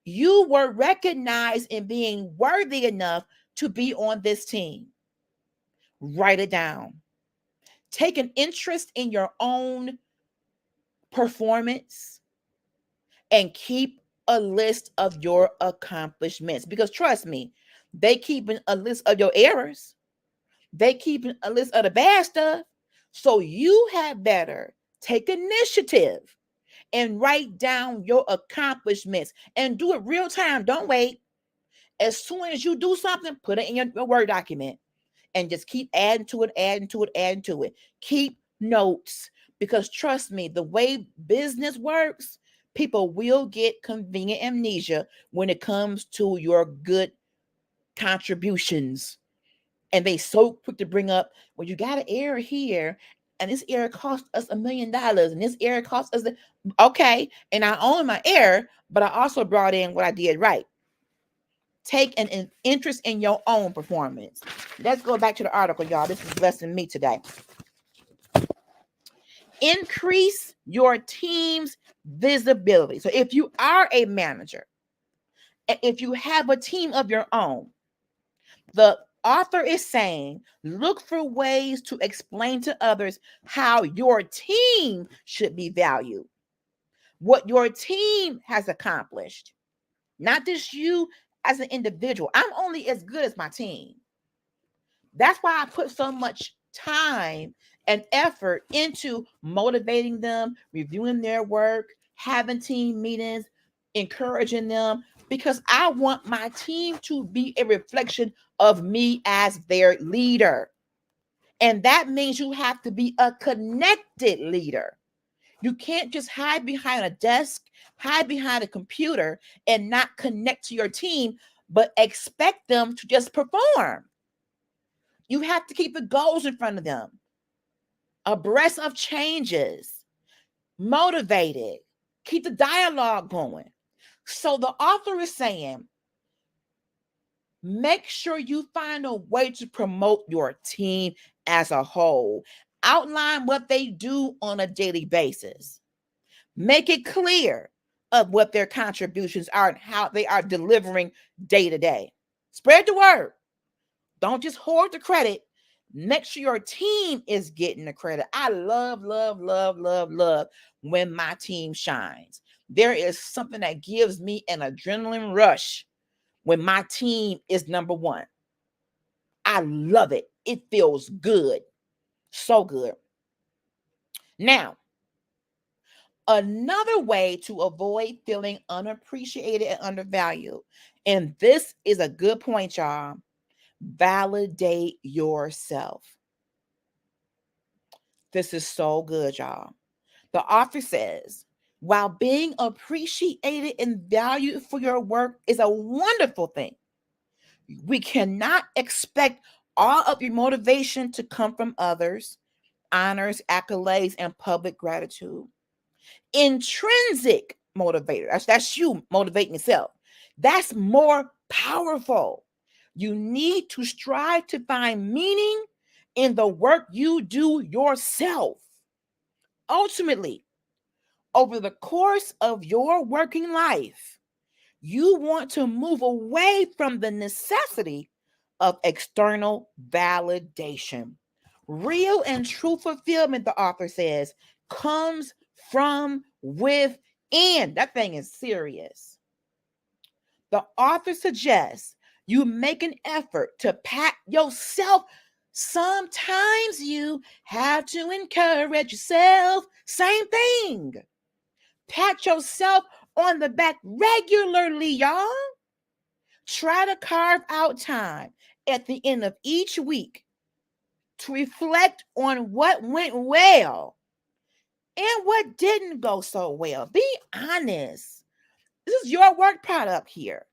you were recognized in being worthy enough to be on this team. Write it down. Take an interest in your own performance and keep a list of your accomplishments. Because trust me, they keep a list of your errors. They keep a list of the bad stuff. So you had better take initiative and write down your accomplishments and do it real time. Don't wait. As soon as you do something, put it in your Word document and just keep adding to it. Keep notes, because trust me, the way business works, people will get convenient amnesia when it comes to your good contributions. And they so quick to bring up, well, you got an error here, and this error cost us $1 million, and this error cost us okay, and I own my error, but I also brought in what I did right. Take an interest in your own performance. Let's go back to the article, y'all. This is blessing me today. Increase your team's visibility. So if you are a manager If you have a team of your own, the author is saying, look for ways to explain to others how your team should be valued, what your team has accomplished, not just you as an individual. I'm only as good as my team. That's why I put so much time and effort into motivating them, reviewing their work, having team meetings, encouraging them, because I want my team to be a reflection of me as their leader. And that means you have to be a connected leader. You can't just hide behind a desk, hide behind a computer, and not connect to your team, but expect them to just perform. You have to keep the goals in front of them, abreast of changes, motivated, keep the dialogue going. So the author is saying, make sure you find a way to promote your team as a whole. Outline what they do on a daily basis. Make it clear of what their contributions are and how they are delivering day to day. Spread the word. Don't just hoard the credit. Make sure your team is getting the credit. I love, love, love, love, love when my team shines. There is something that gives me an adrenaline rush when my team is number one. I love it. It feels good. So good. Now, another way to avoid feeling unappreciated and undervalued, and this is a good point, y'all, validate yourself. This is so good, y'all. The author says, while being appreciated and valued for your work is a wonderful thing, we cannot expect all of your motivation to come from others, honors, accolades, and public gratitude. Intrinsic motivator, that's you motivating yourself. That's more powerful. You need to strive to find meaning in the work you do yourself. Ultimately, over the course of your working life, you want to move away from the necessity of external validation. Real and true fulfillment, the author says, comes from within. That thing is serious. The author suggests you make an effort to pat yourself. Sometimes you have to encourage yourself. Same thing. Pat yourself on the back regularly, y'all. Try to carve out time at the end of each week to reflect on what went well and what didn't go so well. Be honest. This is your work product here.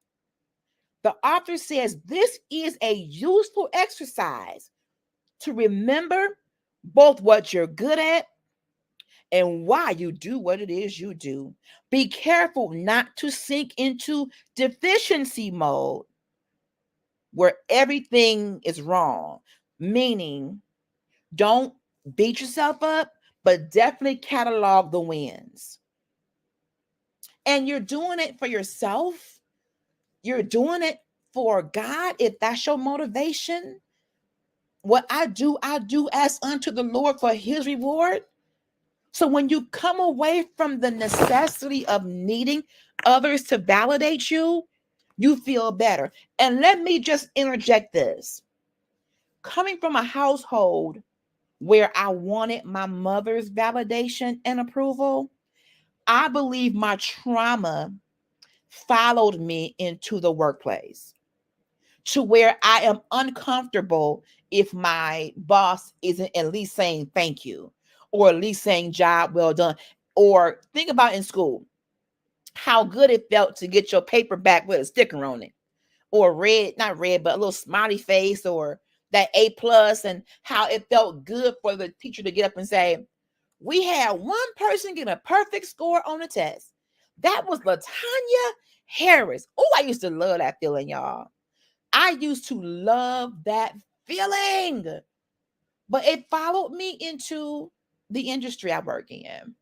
The author says this is a useful exercise to remember both what you're good at and why you do what it is you do. Be careful not to sink into deficiency mode where everything is wrong, meaning don't beat yourself up, but definitely catalog the wins. And you're doing it for yourself. You're doing it for God. If that's your motivation, what I do as unto the Lord for his reward. So when you come away from the necessity of needing others to validate you, you feel better. And let me just interject this. Coming from a household where I wanted my mother's validation and approval, I believe my trauma followed me into the workplace to where I am uncomfortable if my boss isn't at least saying thank you or at least saying job well done. Or think about in school, how good it felt to get your paper back with a sticker on it or red, not red, but a little smiley face or that A plus, and how it felt good for the teacher to get up and say, we had one person get a perfect score on the test. That was LaTanya Harris. Oh, I used to love that feeling, y'all. I used to love that feeling, but it followed me into the industry I work in.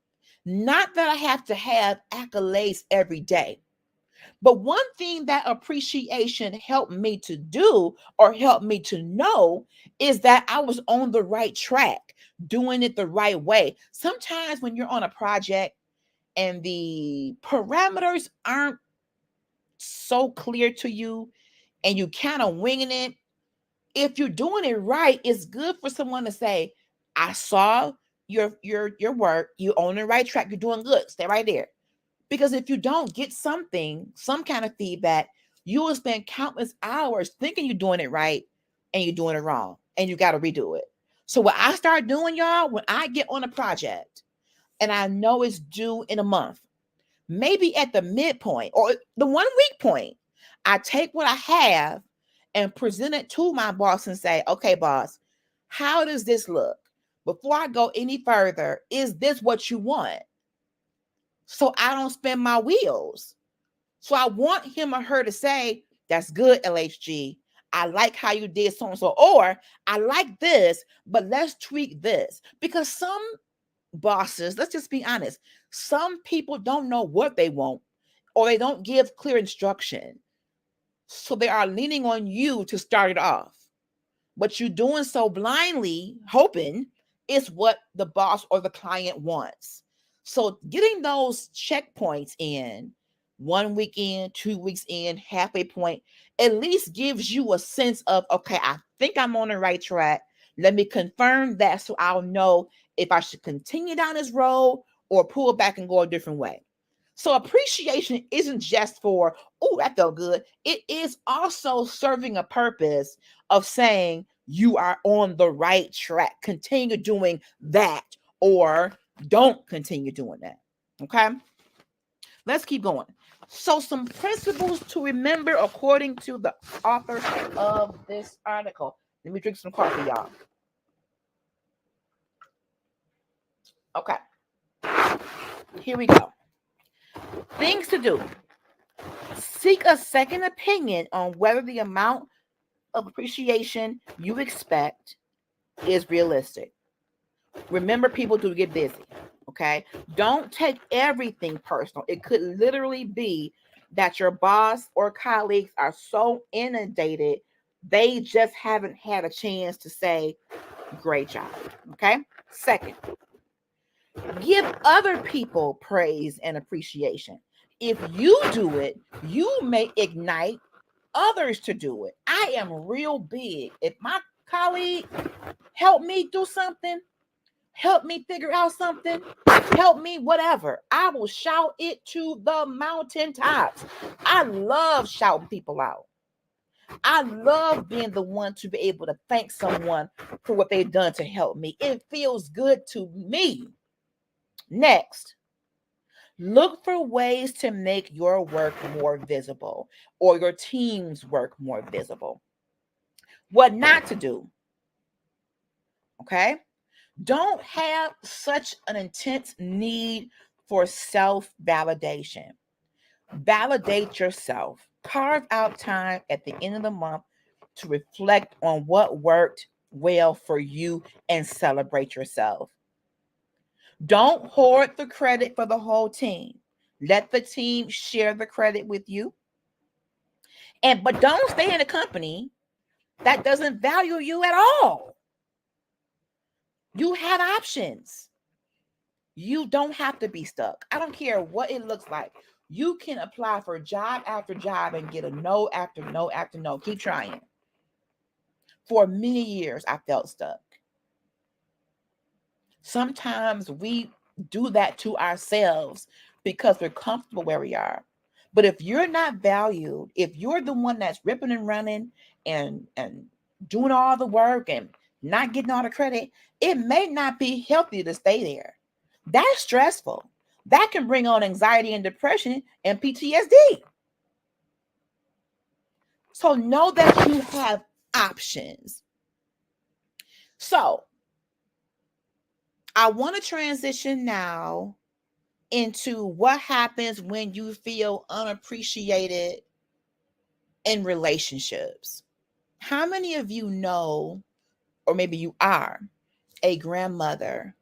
Not that I have to have accolades every day, But one thing that appreciation helped me to do or helped me to know is that I was on the right track, doing it the right way. Sometimes when you're on a project and the parameters aren't so clear to you and you kind of winging it, if you're doing it right, it's good for someone to say, I saw your work, you're on the right track, you're doing good. Stay right there. Because if you don't get something, some kind of feedback, you will spend countless hours thinking you're doing it right and you're doing it wrong and you got to redo it. So what I start doing, y'all, when I get on a project and I know it's due in a month, maybe at the midpoint or the 1 week point, I take what I have and present it to my boss and say, okay, boss, how does this look? Before I go any further, is this what you want? So I don't spin my wheels. So I want him or her to say, that's good, LHG. I like how you did so and so. Or I like this, but let's tweak this. Because some bosses, let's just be honest, some people don't know what they want or they don't give clear instruction. So they are leaning on you to start it off. But you're doing so blindly, hoping it's what the boss or the client wants. So getting those checkpoints in 1 week in, 2 weeks in, halfway point, at least gives you a sense of, okay, I think I'm on the right track. Let me confirm that so I'll know if I should continue down this road or pull back and go a different way. So appreciation isn't just for, oh, that felt good. It is also serving a purpose of saying you are on the right track. Continue doing that or don't continue doing that. Okay? Let's keep going. So some principles to remember according to the author of this article. Let me drink some coffee, y'all. Okay. Here we go. Things to do. Seek a second opinion on whether the amount of appreciation you expect is realistic. Remember, people do get busy. Okay. Don't take everything personal. It could literally be that your boss or colleagues are so inundated, they just haven't had a chance to say, great job. Okay. Second, give other people praise and appreciation. If you do it, you may ignite others to do it. I am real big. If my colleague help me do something, help me figure out something, help me whatever, I will shout it to the mountaintops. I love shouting people out. I love being the one to be able to thank someone for what they've done to help me. It feels good to me. Next, look for ways to make your work more visible or your team's work more visible. What not to do, okay? Don't have such an intense need for self-validation. Validate yourself. Carve out time at the end of the month to reflect on what worked well for you and celebrate yourself. Don't hoard the credit for the whole team. Let the team share the credit with you. But don't stay in a company that doesn't value you at all. You have options. You don't have to be stuck. I don't care what it looks like. You can apply for job after job and get a no after no after no. Keep trying. For many years, I felt stuck. Sometimes we do that to ourselves because we're comfortable where we are. But if you're not valued, if you're the one that's ripping and running and doing all the work and not getting all the credit, it may not be healthy to stay there. That's stressful. That can bring on anxiety and depression and PTSD. So know that you have options. So I want to transition now into what happens when you feel unappreciated in relationships. How many of you know, or maybe you are, a grandmother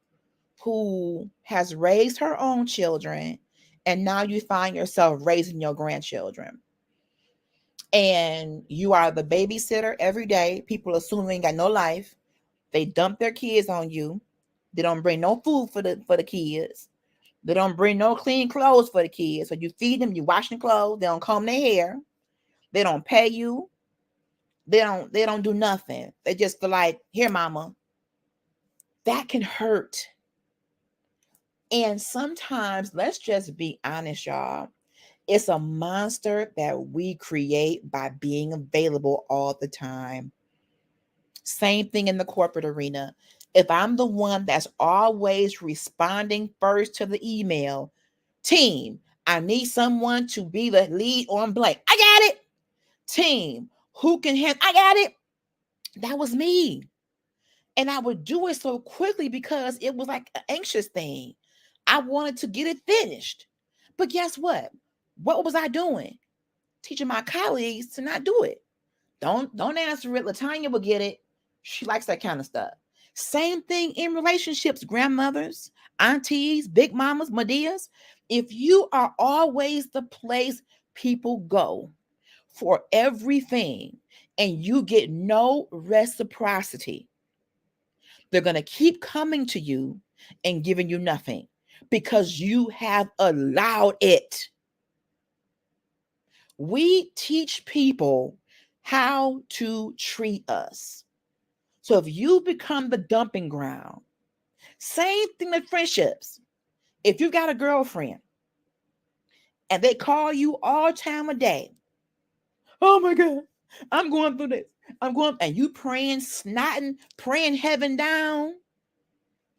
who has raised her own children And now you find yourself raising your grandchildren. And you are the babysitter every day. People assume you ain't got no life. They dump their kids on you. They don't bring no food for the kids. They don't bring no clean clothes for the kids. So you feed them, you wash their clothes, they don't comb their hair, they don't pay you, they don't do nothing. They just feel like, here, mama. That can hurt. And sometimes, let's just be honest, y'all. It's a monster that we create by being available all the time. Same thing in the corporate arena. If I'm the one that's always responding first to the email, team, I need someone to be the lead on blank. I got it. Team, who can handle? I got it. That was me. And I would do it so quickly because it was like an anxious thing. I wanted to get it finished. But guess what? What was I doing? Teaching my colleagues to not do it. Don't answer it. LaTanya will get it. She likes that kind of stuff. Same thing in relationships, grandmothers, aunties, big mamas, Medias. If you are always the place people go for everything and you get no reciprocity, they're going to keep coming to you and giving you nothing because you have allowed it. We teach people how to treat us. So if you become the dumping ground, same thing with friendships. If you got a girlfriend and they call you all time of day, oh my God, I'm going through this. And you praying, snotting, praying heaven down,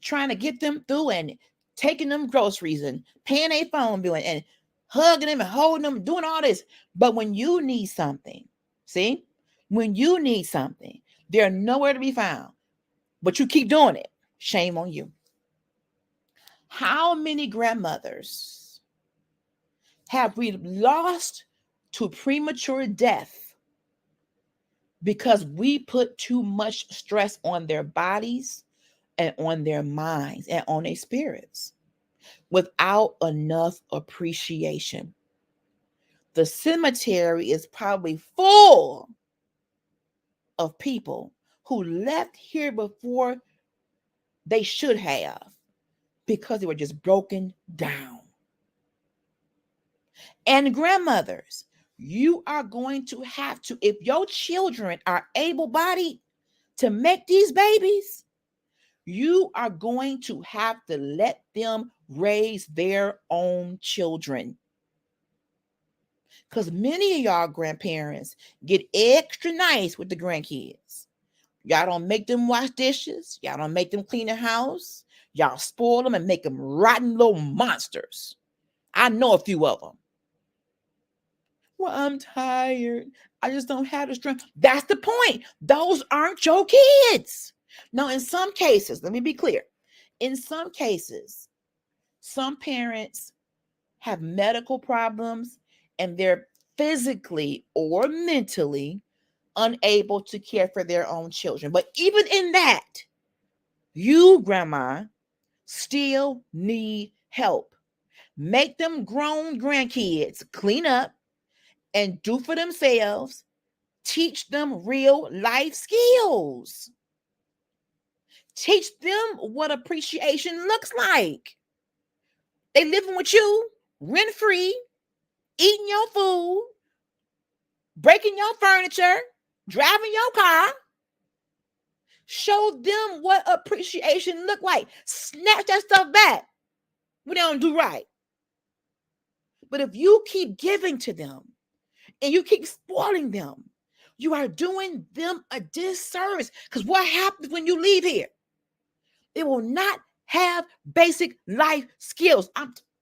trying to get them through and taking them groceries and paying a phone bill and hugging them and holding them, doing all this. But when you need something, see, when you need something, they're nowhere to be found, but you keep doing it. Shame on you. How many grandmothers have we lost to premature death because we put too much stress on their bodies and on their minds and on their spirits without enough appreciation? The cemetery is probably full of people who left here before they should have because they were just broken down. And grandmothers, you are going to have to, if your children are able-bodied to make these babies, you are going to have to let them raise their own children. Because many of y'all grandparents get extra nice with the grandkids. Y'all don't make them wash dishes. Y'all don't make them clean the house. Y'all spoil them and make them rotten little monsters. I know a few of them. Well, I'm tired. I just don't have the strength. That's the point. Those aren't your kids. Now, in some cases, let me be clear. In some cases, some parents have medical problems and they're physically or mentally unable to care for their own children. But even in that, you, grandma, still need help. Make them grown grandkids clean up and do for themselves. Teach them real life skills. Teach them what appreciation looks like. They living with you, rent free, eating your food, breaking your furniture, driving your car. Show them what appreciation look like. Snatch that stuff back when they don't do right. But if you keep giving to them and you keep spoiling them, you are doing them a disservice. Because what happens when you leave here? They will not have basic life skills.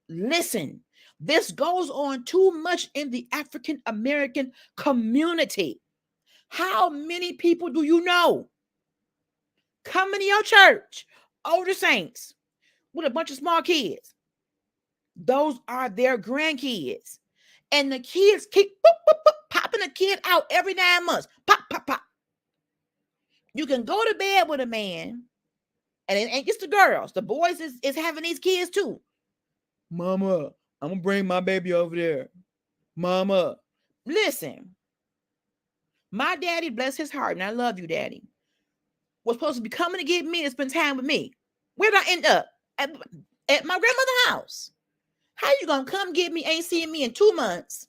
Listen, this goes on too much in the African American community. How many people do you know coming to your church, older saints, with a bunch of small kids? Those are their grandkids. And the kids keep popping a kid out every 9 months. Pop, pop, pop. You can go to bed with a man, and it ain't just the girls. The boys is having these kids too. Mama, I'm going to bring my baby over there. Mama. Listen, my daddy, bless his heart, and I love you, daddy, was supposed to be coming to get me and spend time with me. Where did I end up? At my grandmother's house. How you going to come get me, ain't seeing me in 2 months,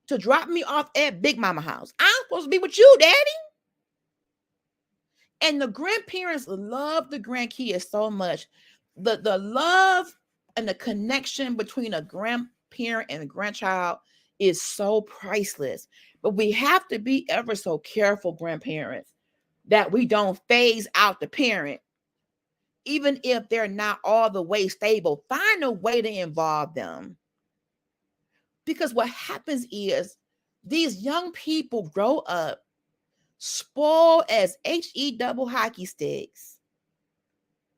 to drop me off at Big Mama house? I'm supposed to be with you, daddy. And the grandparents love the grandkids so much. The love and the connection between a grandparent and a grandchild is so priceless. But we have to be ever so careful, grandparents, that we don't phase out the parent, even if they're not all the way stable. Find a way to involve them. Because what happens is these young people grow up spoiled as HE double hockey sticks,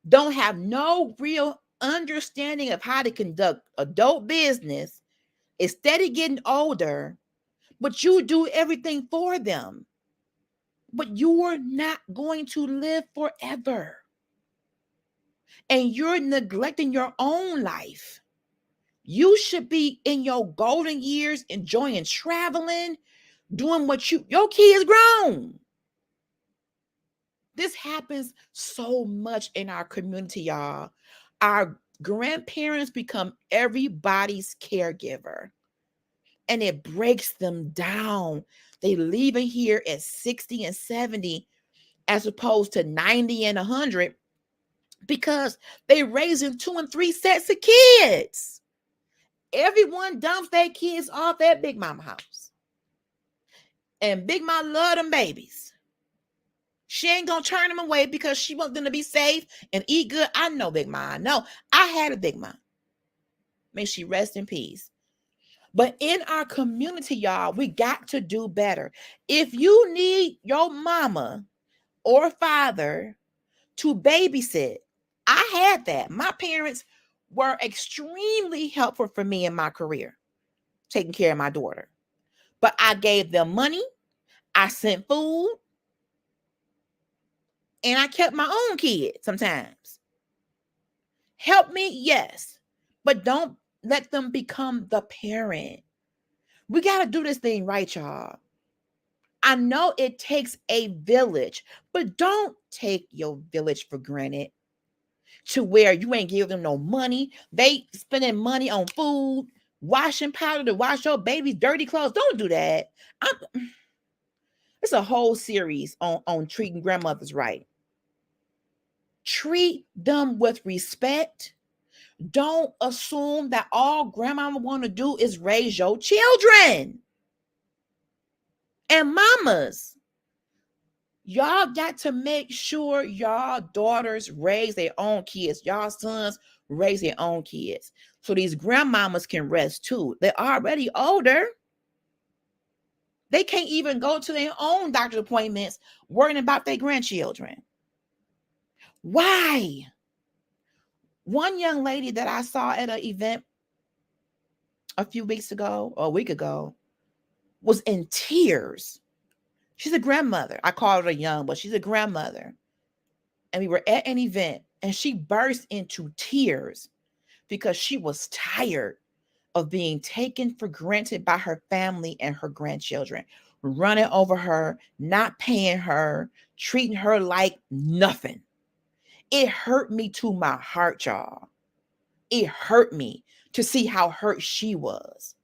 don't have no real understanding of how to conduct adult business, is steady getting older, but you do everything for them. But you're not going to live forever. And you're neglecting your own life. You should be in your golden years enjoying traveling, doing what your kids grown. This happens so much in our community, y'all. Our grandparents become everybody's caregiver, and it breaks them down. They leaving here at 60 and 70 as opposed to 90 and 100 because they raising 2 and 3 sets of kids. Everyone dumps their kids off at Big Mama house. And Big Mama love them babies. She ain't gonna turn them away because she wants them to be safe and eat good. I know Big Mama. No, I had a Big Mama. May she rest in peace. But in our community, y'all, we got to do better. If you need your mama or father to babysit, I had that. My parents were extremely helpful for me in my career, taking care of my daughter. But I gave them money, I sent food, and I kept my own kids sometimes. Help me, yes, but don't let them become the parent. We got to do this thing right, y'all. I know it takes a village, but don't take your village for granted to where you ain't give them no money. They spending money on food, washing powder to wash your baby's dirty clothes. Don't do that. It's a whole series on treating grandmothers right. Treat them with respect. Don't assume that all grandmama want to do is raise your children. And mamas, y'all got to make sure y'all daughters raise their own kids. Y'all sons raise their own kids. So these grandmamas can rest too. They're already older. They can't even go to their own doctor's appointments worrying about their grandchildren. Why? One young lady that I saw at an event a few weeks ago, or a week ago, was in tears. She's a grandmother. I call her young, but she's a grandmother. And we were at an event, and she burst into tears because she was tired of being taken for granted by her family and her grandchildren, running over her, not paying her, treating her like nothing. It hurt me to my heart, y'all. It hurt me to see how hurt she was.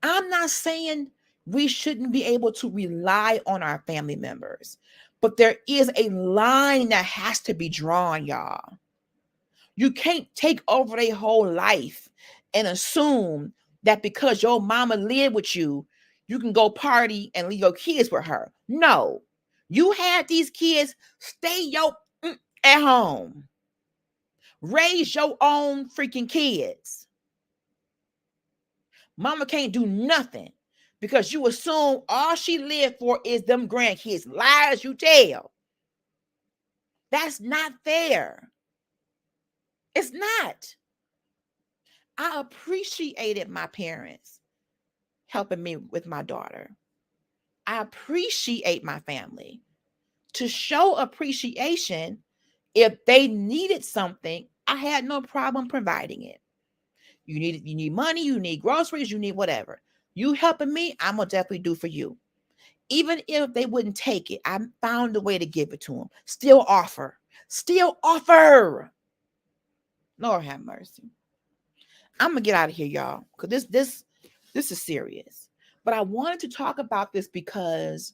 I'm not saying we shouldn't be able to rely on our family members, but there is a line that has to be drawn, y'all. You can't take over their whole life and assume that because your mama lived with you, you can go party and leave your kids with her. No, you had these kids, stay at home. Raise your own freaking kids. Mama can't do nothing because you assume all she lived for is them grandkids. Lies you tell. That's not fair. It's not. I appreciated my parents helping me with my daughter. I appreciate my family. To show appreciation, if they needed something, I had no problem providing it. You need money, you need groceries, you need whatever. You helping me, I'm gonna definitely do for you. Even if they wouldn't take it, I found a way to give it to them. Still offer. Still offer. Lord have mercy. I'm gonna get out of here, y'all, because this is serious. But I wanted to talk about this because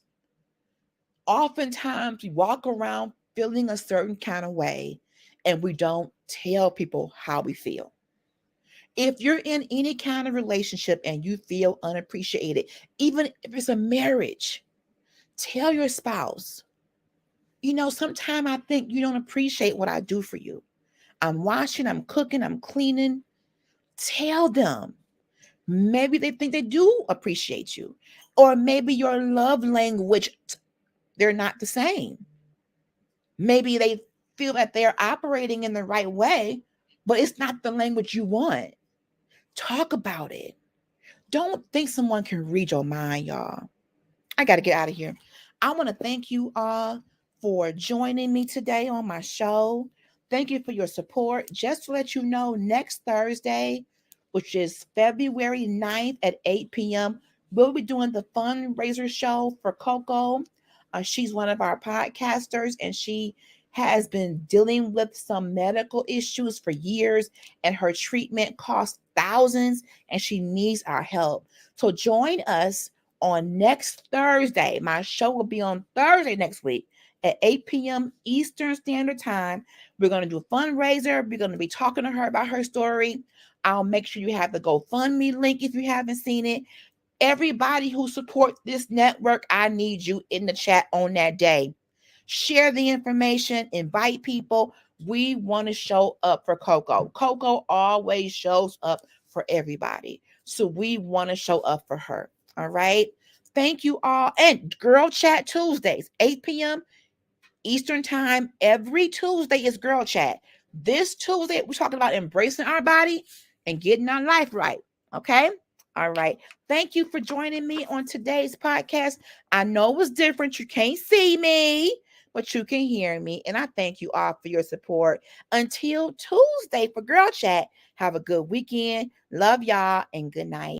oftentimes we walk around feeling a certain kind of way and we don't tell people how we feel. If you're in any kind of relationship and you feel unappreciated, even if it's a marriage, tell your spouse, sometimes I think you don't appreciate what I do for you. I'm washing, I'm cooking, I'm cleaning. Tell them. Maybe they think they do appreciate you. Or maybe your love language, they're not the same. Maybe they feel that they're operating in the right way, but it's not the language you want. Talk about it. Don't think someone can read your mind, y'all. I got to get out of here. I want to thank you all for joining me today on my show. Thank you for your support. Just to let you know, next Thursday, which is February 9th at 8 p.m., we'll be doing the fundraiser show for Coco. She's one of our podcasters, and she has been dealing with some medical issues for years, and her treatment costs thousands, and she needs our help. So join us on next Thursday. My show will be on Thursday next week at 8 p.m. Eastern Standard Time. We're going to do a fundraiser. We're going to be talking to her about her story. I'll make sure you have the GoFundMe link if you haven't seen it. Everybody who supports this network, I need you in the chat on that day. Share the information, invite people. We want to show up for Coco. Coco always shows up for everybody. So we want to show up for her. All right. Thank you all. And Girl Chat Tuesdays, 8 p.m. Eastern Time. Every Tuesday is Girl Chat. This Tuesday, we're talking about embracing our body and getting our life right. Okay. All right. Thank you for joining me on today's podcast. I know it was different. You can't see me, but you can hear me. And I thank you all for your support. Until Tuesday for Girl Chat, have a good weekend. Love y'all and good night.